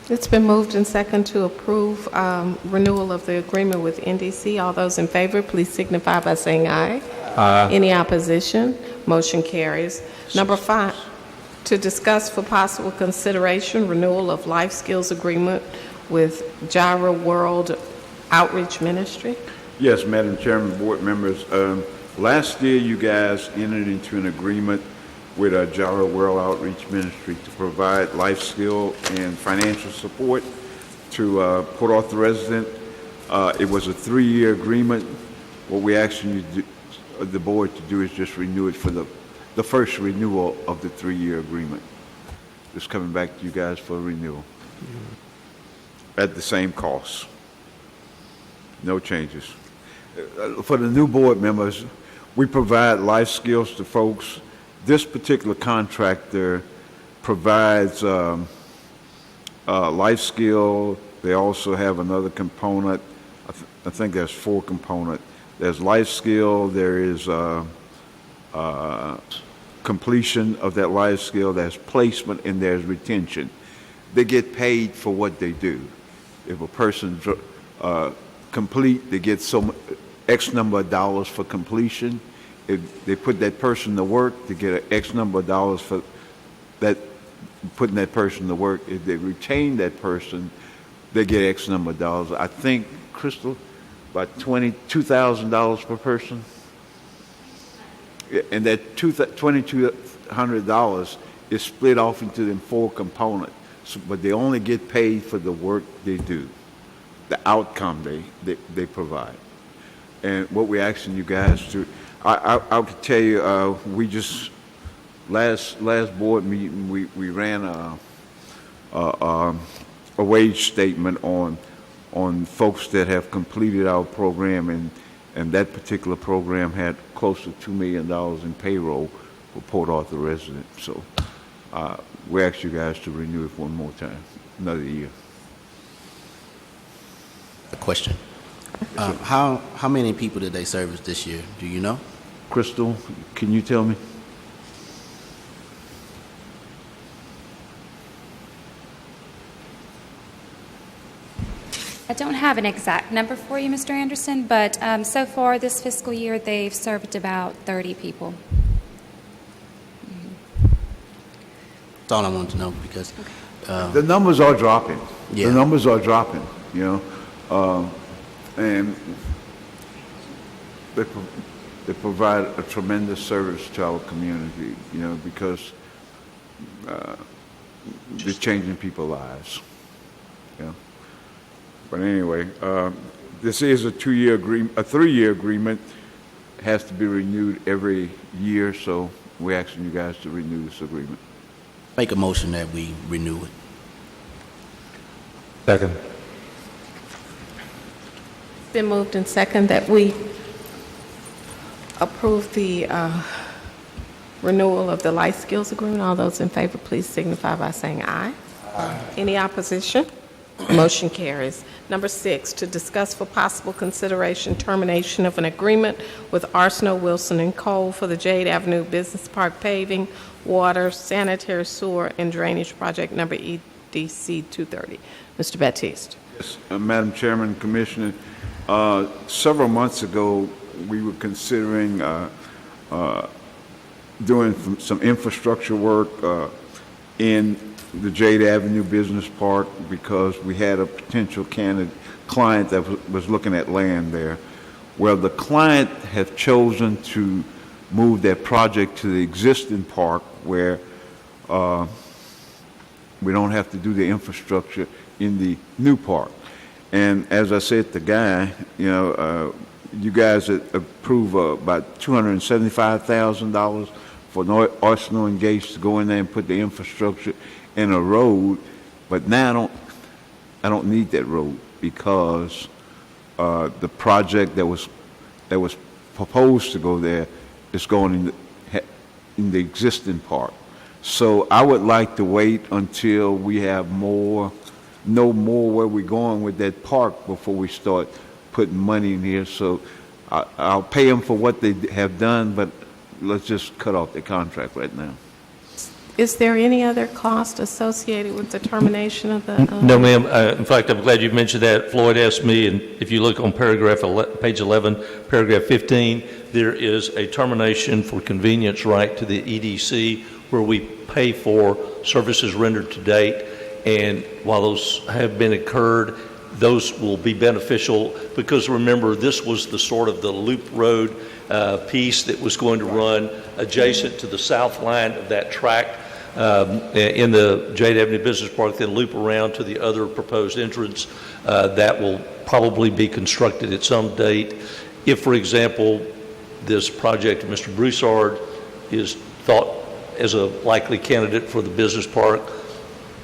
It's been moved and second to approve renewal of the agreement with EDC. All those in favor, please signify by saying aye. Aye. Any opposition? Motion carries. Number 5, to discuss for possible consideration renewal of life skills agreement with Gyra World Outreach Ministry. Yes, Madam Chairman, board members. Last year, you guys entered into an agreement with Gyra World Outreach Ministry to provide life skill and financial support to Port Arthur residents. It was a 3-year agreement. What we actually the board to do is just renew it for the first renewal of the 3-year agreement. Just coming back to you guys for renewal at the same cost. No changes. For the new board members, we provide life skills to folks. This particular contractor provides life skill. They also have another component. I think there's 4 components. There's life skill. There is completion of that life skill. There's placement, and there's retention. They get paid for what they do. If a person complete, they get X number of dollars for completion. If they put that person to work, they get an X number of dollars for that, putting that person to work. If they retain that person, they get X number of dollars. I think, Crystal, about $22,000 per person. And that $2,200 is split off into them 4 components. So, but they only get paid for the work they do, the outcome they provide. And what we're asking you guys to, I could tell you, we just, last board meeting, we ran a wage statement on folks that have completed our program, and that particular program had close to $2 million in payroll for Port Arthur residents. So we ask you guys to renew it one more time, another year. A question. How many people did they service this year? Do you know? Crystal, can you tell me? I don't have an exact number for you, Mr. Anderson, but so far this fiscal year, they've served about 30 people. That's all I wanted to know because The numbers are dropping. Yeah. The numbers are dropping, you know, and they provide a tremendous service to our community, you know, because they're changing people's lives, you know. But anyway, this is a 2-year agreement, a 3-year agreement has to be renewed every year, so we're asking you guys to renew this agreement. make a motion that we renew it. Second. Been moved and second that we approve the renewal of the life skills agreement. All those in favor, please signify by saying aye. Aye. Any opposition? Motion carries. Number 6, to discuss for possible consideration termination of an agreement with Arsenault Wilson & Cole for the Jade Avenue Business Park paving, water, sanitary sewer, and drainage project number EDC 230. Mr. Baptiste. Yes, Madam Chairman, Commissioner, several months ago, we were considering doing some infrastructure work in the Jade Avenue Business Park because we had a potential client that was looking at land there. Well, the client have chosen to move that project to the existing park where we don't have to do the infrastructure in the new park. And as I said to Guy, you know, you guys approve about $275,000 for Arsenal and Gates to go in there and put the infrastructure in a road, but now I don't need that road because the project that was proposed to go there is going in the existing park. So I would like to wait until we have know more where we're going with that park before we start putting money in here. So I'll pay them for what they have done, but let's just cut off the contract right now. Is there any other cost associated with the termination of the? No, ma'am. In fact, I'm glad you mentioned that. Floyd asked me, and if you look on page 11, paragraph 15, there is a termination for convenience right to the EDC where we pay for services rendered to date. And while those have been incurred, those will be beneficial because remember, this was the sort of the loop road piece that was going to run adjacent to the south line of that track in the Jade Avenue Business Park, then loop around to the other proposed entrance that will probably be constructed at some date. If, for example, this project, Mr. Broussard, is thought as a likely candidate for the business park,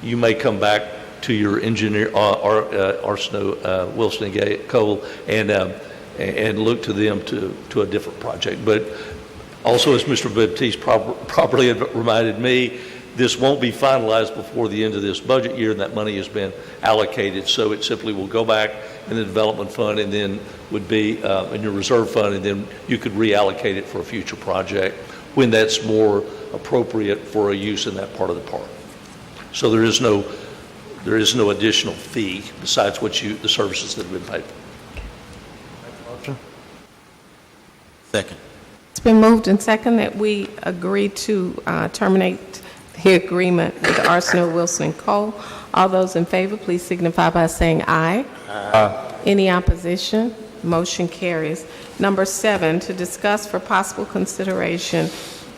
you may come back to your engineer, Arsenault Wilson & Cole, and look to them to a different project. But also, as Mr. Baptiste properly reminded me, this won't be finalized before the end of this budget year, and that money has been allocated. So it simply will go back in the development fund and then would be in your reserve fund, and then you could reallocate it for a future project when that's more appropriate for a use in that part of the park. So there is no additional fee besides the services that have been paid for. Second. It's been moved and second that we agree to terminate the agreement with Arsenault Wilson & Cole. All those in favor, please signify by saying aye. Aye. Any opposition? Motion carries. Number 7, to discuss for possible consideration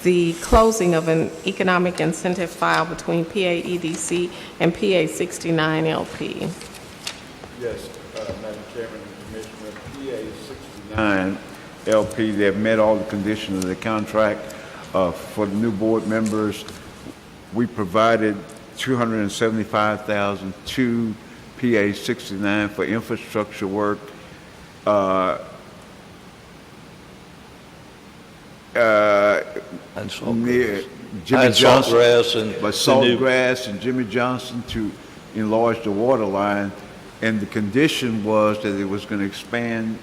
the closing of an economic incentive file between PA EDC and PA 69 LP. Yes, Madam Chairman and Commissioner, PA 69 LP. They have met all the conditions of the contract. For the new board members, we provided $275,000 to PA 69 for infrastructure work. And Near Jimmy and Johnson, Saltgrass and but the new- Saltgrass and Jimmy Johnson to enlarge the water line, and the condition was that it was going to expand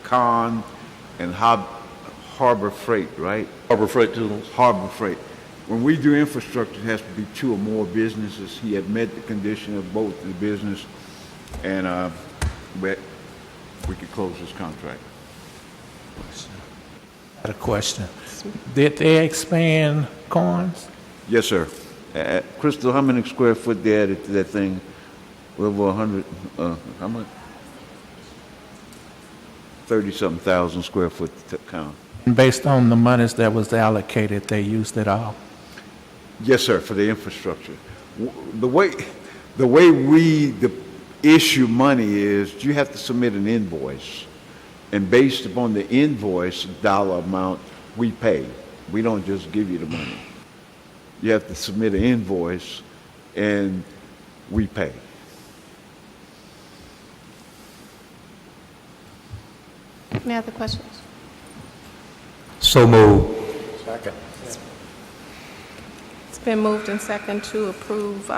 Con and Harbor Freight, right? Harbor Freight Tools. Harbor Freight. When we do infrastructure, it has to be 2 or more businesses. He had met the condition of both the business, and but we could close this contract. I had a question. Did they expand corns? Yes, sir. Crystal, how many square foot they added to that thing? Over 100, how much? 30-something thousand square foot count. Based on the monies that was allocated, they used it all? Yes, sir, for the infrastructure. The way we issue money is you have to submit an invoice. And based upon the invoice dollar amount, we pay. We don't just give you the money. You have to submit an invoice and we pay. Any other questions? So moved. Second. It's been moved and second to approve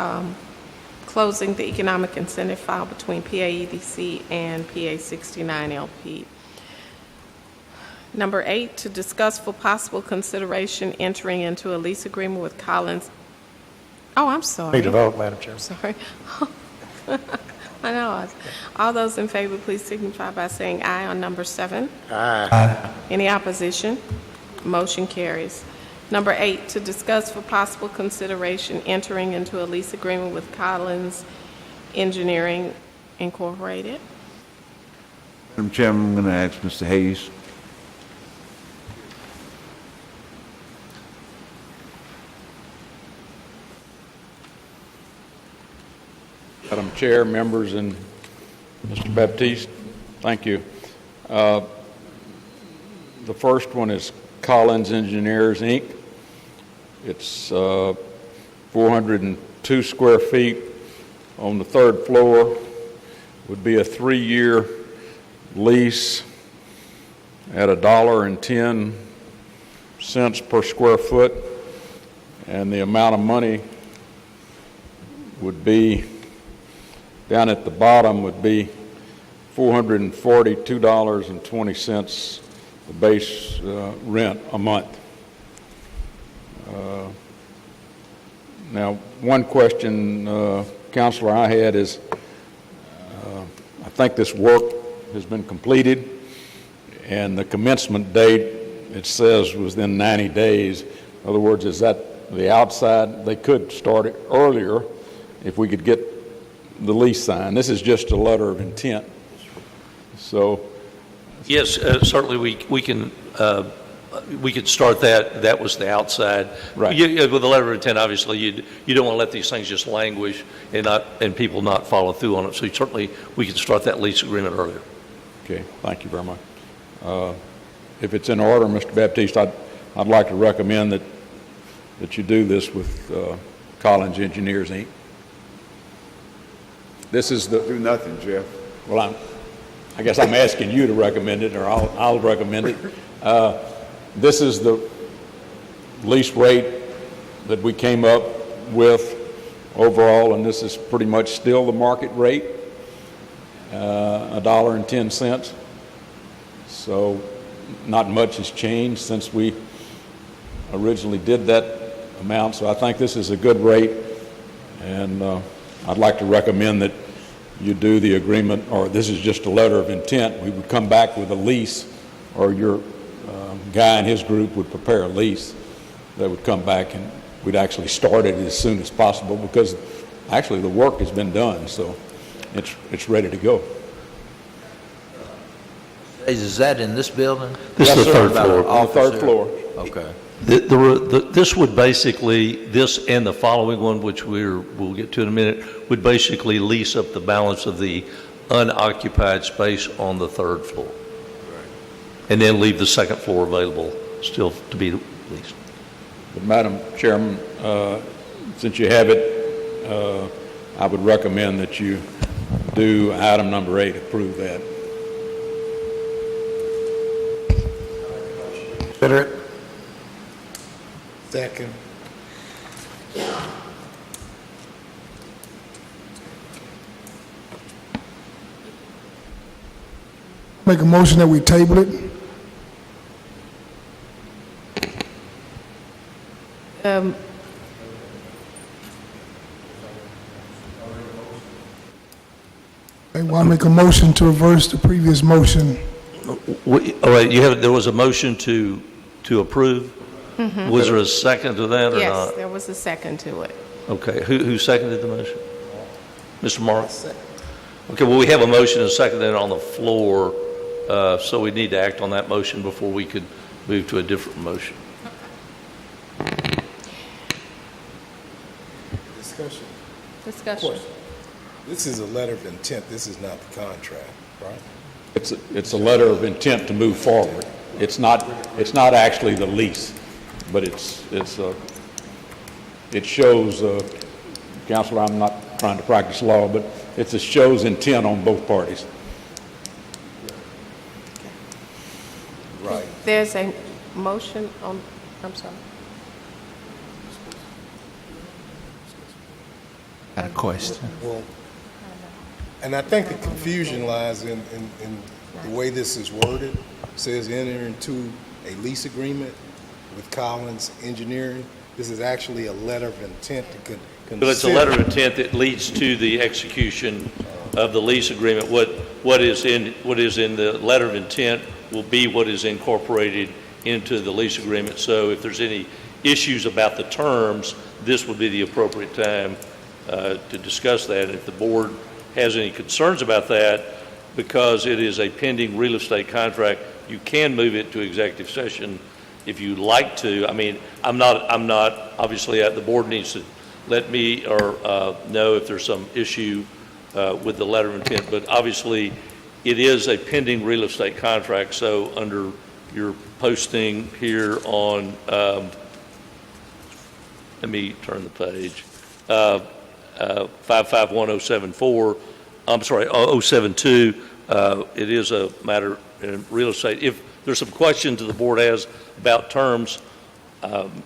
closing the economic incentive file between PAEDC and PA 69 LP. Number 8, to discuss for possible consideration entering into a lease agreement with Collins. Oh, I'm sorry. Need to vote, Madam Chair. Sorry. I know. All those in favor, please signify by saying aye on number 7. Aye. Any opposition? Motion carries. Number 8, to discuss for possible consideration entering into a lease agreement with Collins Engineering Incorporated. Madam Chairman, I'm going to ask Mr. Hayes. Madam Chair, members, and Mr. Baptiste, thank you. The first one is Collins Engineers, Inc. It's 402 square feet on the 3rd floor. Would be a 3-year lease at $1.10 per square foot, and the amount of money would be, down at the bottom, would be $442.20, the base rent a month. Now, one question, Counselor, I had is, I think this work has been completed, and the commencement date, it says, was within 90 days. In other words, is that the outside? They could start it earlier if we could get the lease signed. This is just a letter of intent. So, Yes, certainly we can start that. That was the outside. Right. With a letter of intent, obviously, you don't want to let these things just languish and people not follow through on it. So certainly we can start that lease agreement earlier. okay, thank you very much. If it's in order, Mr. Baptiste, I'd like to recommend that you do this with Collins Engineers, Inc. This is the... Do nothing, Jeff. Well, I guess I'm asking you to recommend it, or I'll recommend it. This is the lease rate that we came up with overall, and this is pretty much still the market rate, $1.10. So not much has changed since we originally did that amount. So I think this is a good rate, and I'd like to recommend that you do the agreement, or this is just a letter of intent. We would come back with a lease, or your guy and his group would prepare a lease that would come back, and we'd actually start it as soon as possible, because actually the work has been done, so it's ready to go. Is that in this building? This is the Yes, sir. 3rd floor. On the 3rd floor. Okay. This would basically, this and the following one, which we'll get to in a minute, would basically lease up the balance of the unoccupied space on the 3rd floor. and then leave the second floor available still to be leased. But Madam Chairman, since you have it, I would recommend that you do item number 8, approve that. Consider it. Second. Make a motion that we table it. Hey, well, I make a motion to reverse the previous motion. All right, there was a motion to approve? Was there a second to that or Yes, not? there was a second to it. Okay, who seconded the motion? Mr. Mark? Okay, well, we have a motion and a second then on the floor, so we need to act on that motion before we could move to a different motion. Discussion. Discussion. This is a letter of intent. This is not the contract, right? It's a letter of intent to move forward. It's not actually the lease, but it shows, Counselor, I'm not trying to practice law, but it shows intent on both parties. Right. There's a motion on, I'm sorry. Got a question. Well, and I think the confusion lies in the way this is worded. It says enter into a lease agreement with Collins Engineering. This is actually a letter of intent to consider. But it's a letter of intent that leads to the execution of the lease agreement. What is in the letter of intent will be what is incorporated into the lease agreement. So if there's any issues about the terms, this would be the appropriate time to discuss that. And if the board has any concerns about that, because it is a pending real estate contract, you can move it to executive session if you'd like to. I mean, I'm not, obviously, the board needs to let me know if there's some issue with the letter of intent, but obviously it is a pending real estate contract, so under your posting here on, let me turn the page, 551074, I'm sorry, 072, it is a matter in real estate. If there's some questions that the board has about terms,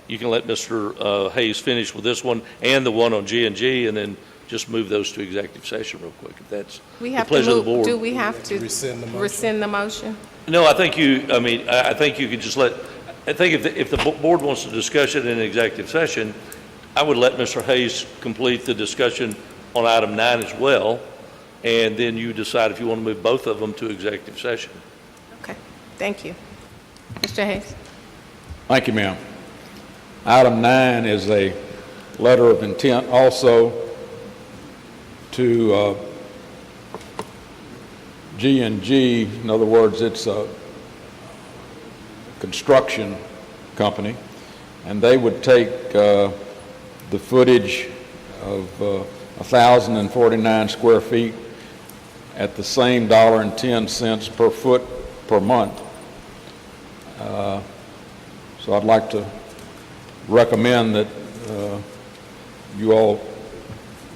you can let Mr. Hayes finish with this one and the one on G&G, and then just move those to executive session real quick, if that's We the have pleasure to of the move, board. do we have to Rescind the motion. rescind the motion? No, I think you could just I think if the board wants to discuss it in executive session, I would let Mr. Hayes complete the discussion on item 9 as well, and then you decide if you want to move both of them to executive session. Okay, thank you. Mr. Hayes? Thank you, ma'am. Item 9 is a letter of intent also to G&G. In other words, it's a construction company, and they would take the footage of 1,049 square feet at the same $1.10 per foot per month. So I'd like to recommend that you all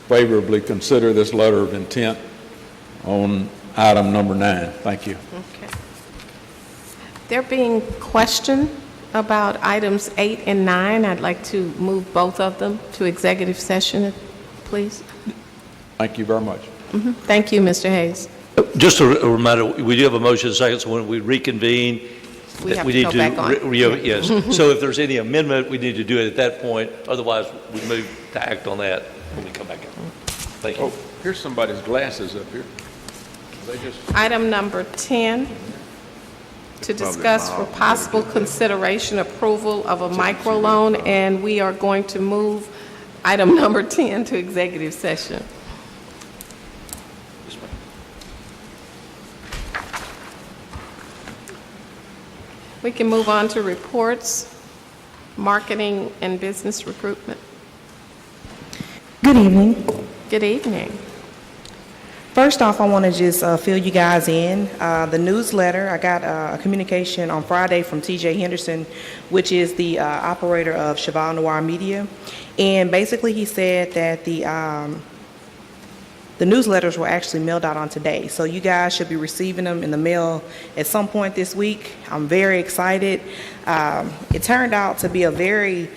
favorably consider this letter of intent on item number 9. Thank you. Okay. There being question about items 8 and 9, I'd like to move both of them to executive session, please. Thank you very much. Thank you, Mr. Hayes. Just a reminder, we do have a motion and a second, so when we reconvene, We have to go back on. Yes. So if there's any amendment, we need to do it at that point. Otherwise, we move to act on that when we come back in. Thank you. Oh, here's somebody's glasses up here. They just... Item number 10, to discuss for possible consideration approval of a microloan, and we are going to move item number 10 to executive session. We can move on to reports, marketing and business recruitment. Good evening. Good evening. First off, I want to just fill you guys in. The newsletter, I got a communication on Friday from TJ Henderson, which is the operator of Cheval Noir Media. And basically he said that the newsletters were actually mailed out on today. So you guys should be receiving them in the mail at some point this week. I'm very excited. It turned out to be a very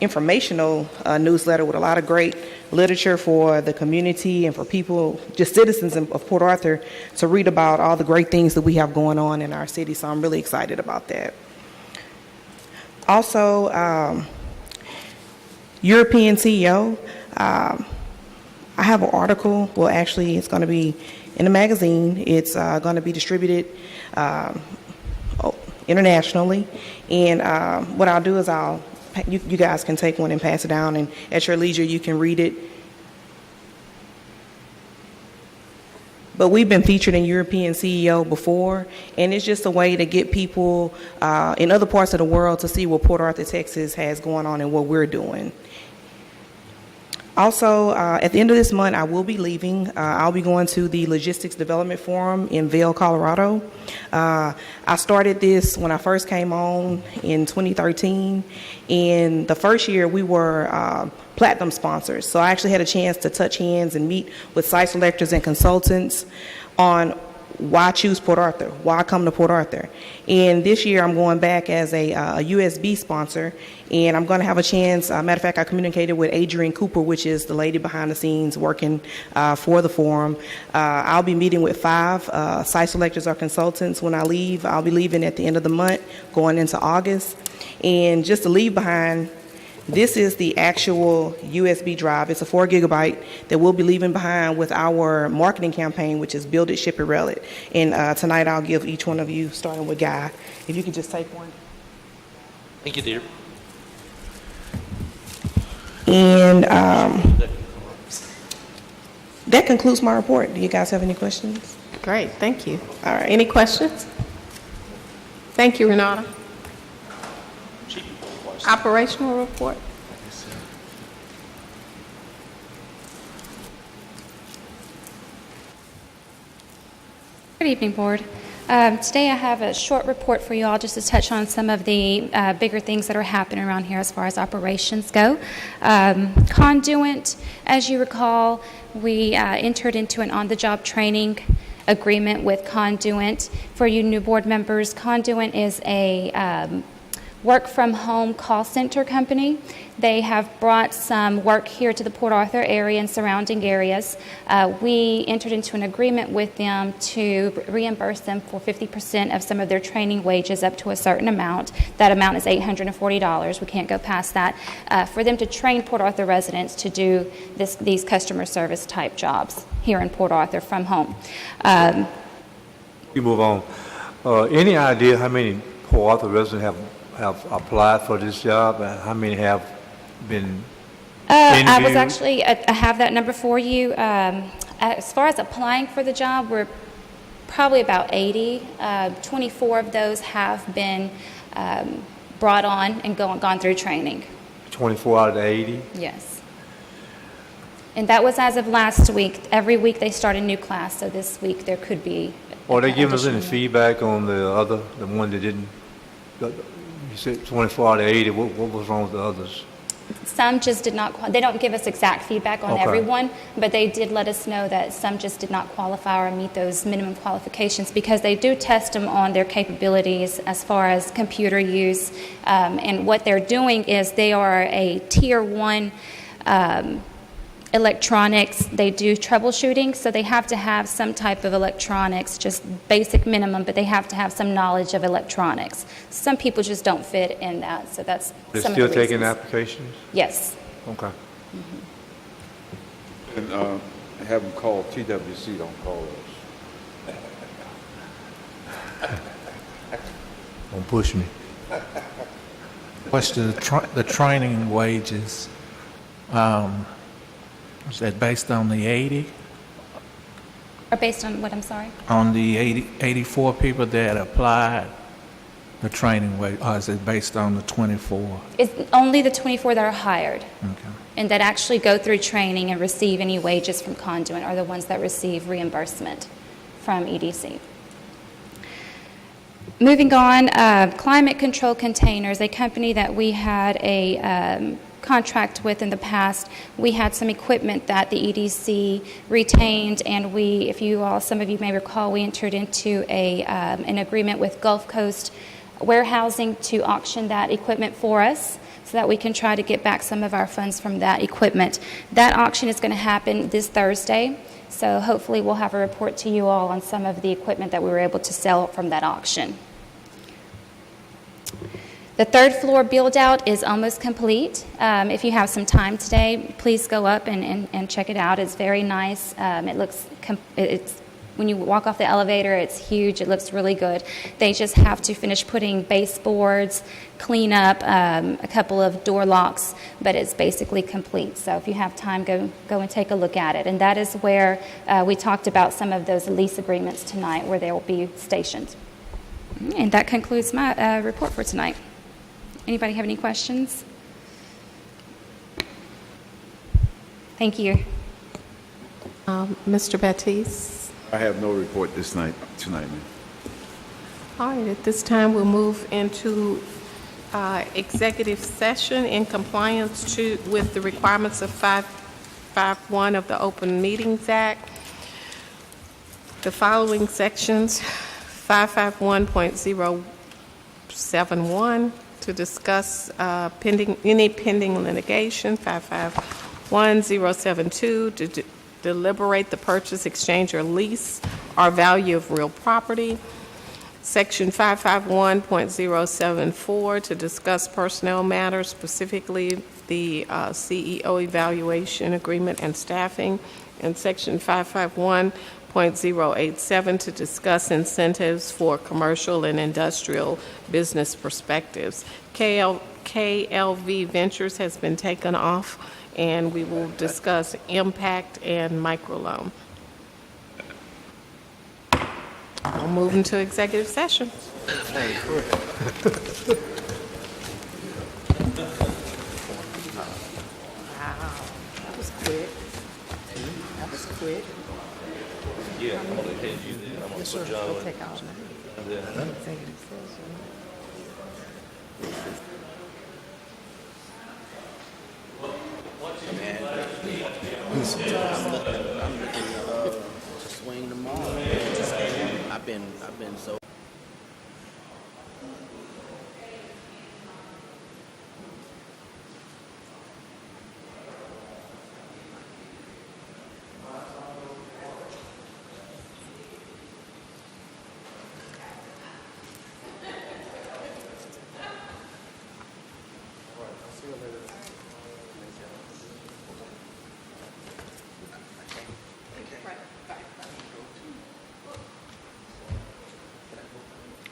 informational newsletter with a lot of great literature for the community and for people, just citizens of Port Arthur, to read about all the great things that we have going on in our city. So I'm really excited about that. Also, European CEO, I have an article. Well, actually, it's going to be in a magazine. It's going to be distributed internationally. And what I'll do is you guys can take one and pass it down, and at your leisure, you can read it. But we've been featured in European CEO before, and it's just a way to get people in other parts of the world to see what Port Arthur, Texas has going on and what we're doing. Also, at the end of this month, I will be leaving. I'll be going to the Logistics Development Forum in Vail, Colorado. I started this when I first came on in 2013. In the first year, we were platinum sponsors. So I actually had a chance to touch hands and meet with site selectors and consultants on why choose Port Arthur, why come to Port Arthur. And this year I'm going back as a USB sponsor, and I'm going to have a chance. Matter of fact, I communicated with Adrienne Cooper, which is the lady behind the scenes working for the forum. I'll be meeting with 5 site selectors or consultants when I leave. I'll be leaving at the end of the month, going into August. And just to leave behind, this is the actual USB drive. It's a 4 gigabyte that we'll be leaving behind with our marketing campaign, which is Build It, Ship It, Rail It. And tonight I'll give each one of you, starting with Guy, if you could just take one. Thank you, dear. And that concludes my report. Do you guys have any questions? Great, thank you. All right, any questions? Thank you, Renata. Operational report. Good evening, Board. Today I have a short report for you all just to touch on some of the bigger things that are happening around here as far as operations go. Conduent, as you recall, we entered into an on-the-job training agreement with Conduent. For you new board members, Conduent is a work-from-home call center company. They have brought some work here to the Port Arthur area and surrounding areas. We entered into an agreement with them to reimburse them for 50% of some of their training wages up to a certain amount. That amount is $840. We can't go past that. For them to train Port Arthur residents to do these customer service type jobs here in Port Arthur from home. We move on. Any idea how many Port Arthur residents have applied for this job? How many have been interviewed? I was actually, I have that number for you. As far as applying for the job, we're probably about 80. 24 of those have been brought on and gone through training. 24 out of the 80? Yes. And that was as of last week. Every week they start a new class, so this week there could be. Are they giving us any feedback on the one that didn't? You said 24 out of 80. What was wrong with the others? Some just did not, they don't give us exact feedback on everyone, but they did let us know that some just did not qualify or meet those minimum qualifications because they do test them on their capabilities as far as computer use. And what they're doing is they are a tier 1 electronics. They do troubleshooting, so they have to have some type of electronics, just basic minimum, but they have to have some knowledge of electronics. Some people just don't fit in that, so that's They're some still of the taking reasons. applications? Yes. Okay. And have them call TWC, don't call us. Don't push me. Question, the training wages, is that based on the 80? Or based on what, I'm sorry? On the 84 people that applied? the training wage, or is it based on the 24? It's only the 24 that are hired Okay. and that actually go through training and receive any wages from Conduit are the ones that receive reimbursement from EDC. Moving on, Climate Control Containers, a company that we had a contract with in the past. We had some equipment that the EDC retained, and we, if you all, some of you may recall, we entered into an agreement with Gulf Coast Warehousing to auction that equipment for us so that we can try to get back some of our funds from that equipment. That auction is going to happen this Thursday, so hopefully we'll have a report to you all on some of the equipment that we were able to sell from that auction. The third floor build-out is almost complete. If you have some time today, please go up and check it out. It's very nice. It looks, when you walk off the elevator, it's huge. It looks really good. They just have to finish putting baseboards, clean up a couple of door locks, but it's basically complete. So if you have time, go and take a look at it. And that is where we talked about some of those lease agreements tonight, where they will be stationed. And that concludes my report for tonight. Anybody have any questions? Thank you. Mr. Baptiste? I have no report tonight, ma'am. All right, at this time, we'll move into executive session in compliance with the requirements of 551 of the Open Meetings Act. The following sections, 551.071, to discuss any pending litigation, 551.072, to deliberate the purchase, exchange, or lease or value of real property. Section 551.074, to discuss personnel matters, specifically the CEO evaluation agreement and staffing. And Section 551.087, to discuss incentives for commercial and industrial business perspectives. KLV Ventures has been taken off, and we will discuss impact and microloan. We'll move into executive session. Wow, that was quick. That was quick. Yeah, I'm going to hand you that. I'm going to put John We'll in. take all night. And then, Executive session. I'm looking to swing tomorrow. I've been so.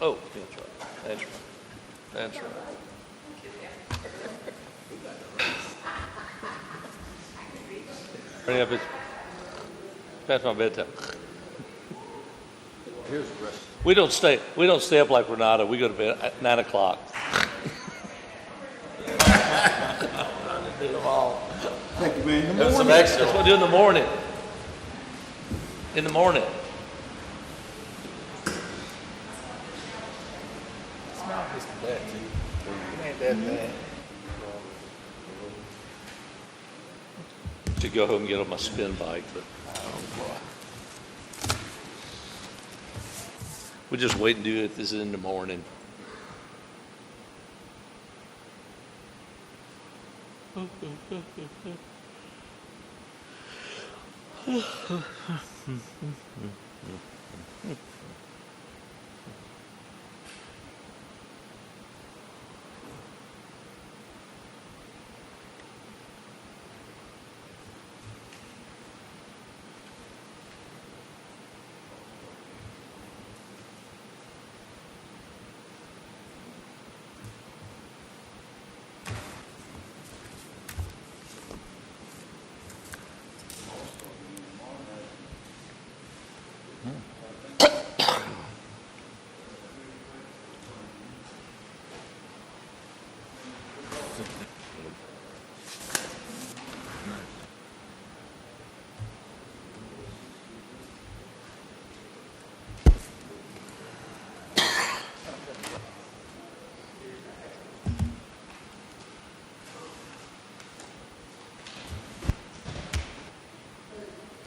oh, that's right. That's right. That's right. Hurry up, it's past my bedtime. Here's the rest. We don't stay up like Renata. We go to bed at 9 o'clock. Do them all. Thank you, man. That's some extra. That's what we do in the morning. In the morning. It's not just that, too. It ain't that bad. Should go home and get on my spin bike, but we just wait and do it. This is in the morning.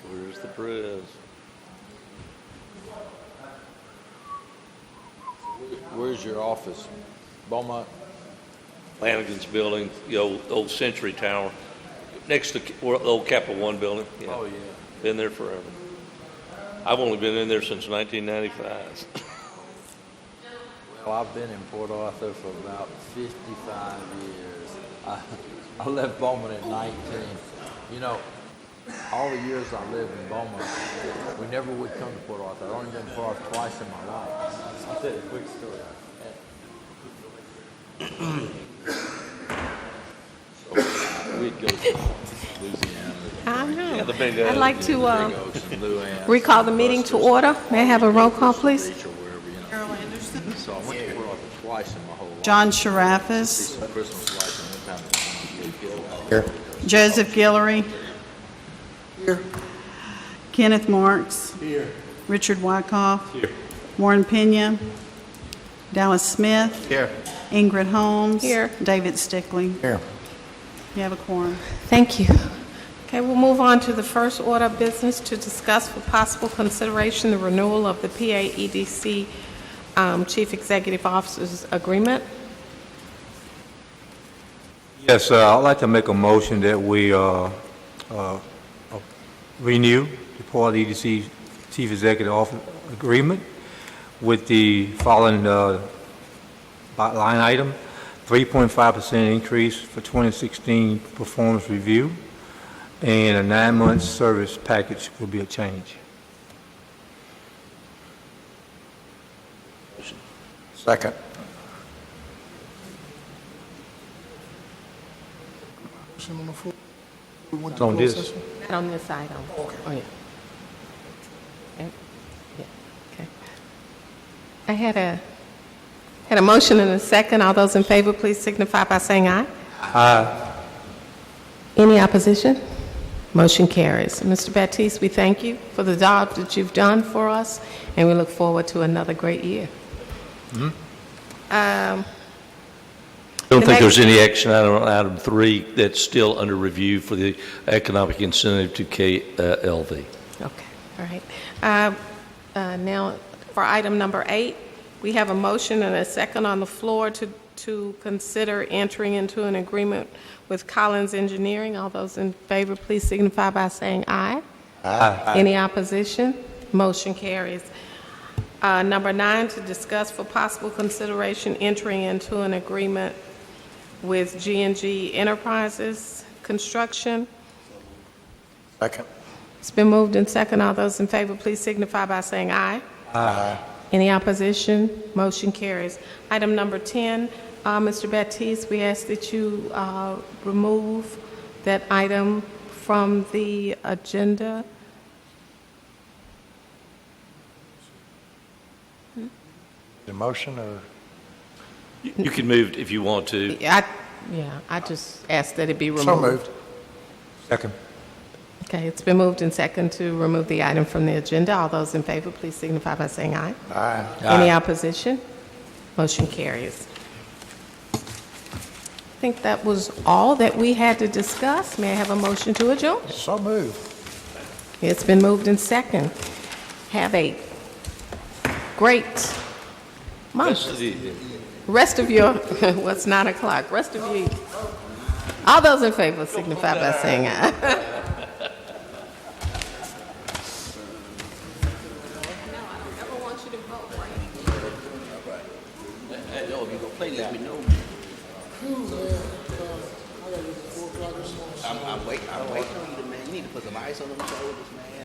Where's the press? Where's your office? Beaumont? Flanagan's building, the old Century Tower, next to the old Capital One building. Yeah. Oh, yeah. Been there forever. I've only been in there since 1995. Well, I've been in Port Arthur for about 55 years. I left Beaumont at 19. You know, all the years I lived in Beaumont, we never would come to Port Arthur. I've only been to Port Arthur twice in my life. I'll tell you a quick story. We'd go to Louisiana. I know. Yeah, the big, I'd like to Big Luann, recall the meeting to order. May I have a roll call, please? Beach or wherever, you know. Carol Anderson. So I went to Port Arthur twice in my whole life. John See Sharafis. some Christmas lights and one time Here. Joseph Guillory. Here. Kenneth Marks. Here. Richard Wyckoff. Here. Warren Pena. Dallas Smith. Here. Ingrid Holmes. Here. David Stickley. Here. You have a quorum. Thank you. Okay, we'll move on to the first order of business to discuss for possible consideration the renewal of the PA EDC Chief Executive Officer's agreement. Yes, I'd like to make a motion that we renew the Port EDC Chief Executive Officer agreement with the following line item: 3.5% increase for 2016 performance review, and a 9-month service package will be a change. Second. Motion on the floor. We went It's to on closed this. session. Not on this item. Oh, yeah. Yeah, okay. I had a motion and a second. All those in favor, please signify by saying aye. Aye. Any opposition? Motion carries. Mr. Baptiste, we thank you for the job that you've done for us, and we look forward to another great year. I don't The think there's next- any action item on item 3 that's still under review for the economic incentive to KLV. Okay, all right. Now, for item number 8, we have a motion and a second on the floor to consider entering into an agreement with Collins Engineering. All those in favor, please signify by saying aye. Aye. Any opposition? Motion carries. Number 9, to discuss for possible consideration entering into an agreement with G&G Enterprises Construction. Second. It's been moved and second. All those in favor, please signify by saying aye. Aye. Any opposition? Motion carries. Item number 10, Mr. Baptiste, we ask that you remove that item from the agenda. The motion or? You can move if you want to. I just asked that it be removed. So moved. Second. Okay, it's been moved and second to remove the item from the agenda. All those in favor, please signify by saying aye. Aye. Any opposition? Motion carries. I think that was all that we had to discuss. May I have a motion to adjourn? So moved. It's been moved and second. Have a great month. Rest of your, what's 9 o'clock? Rest of you. All those in favor signify by saying aye. I'm waiting. You need to put some ice on them shoulders, man.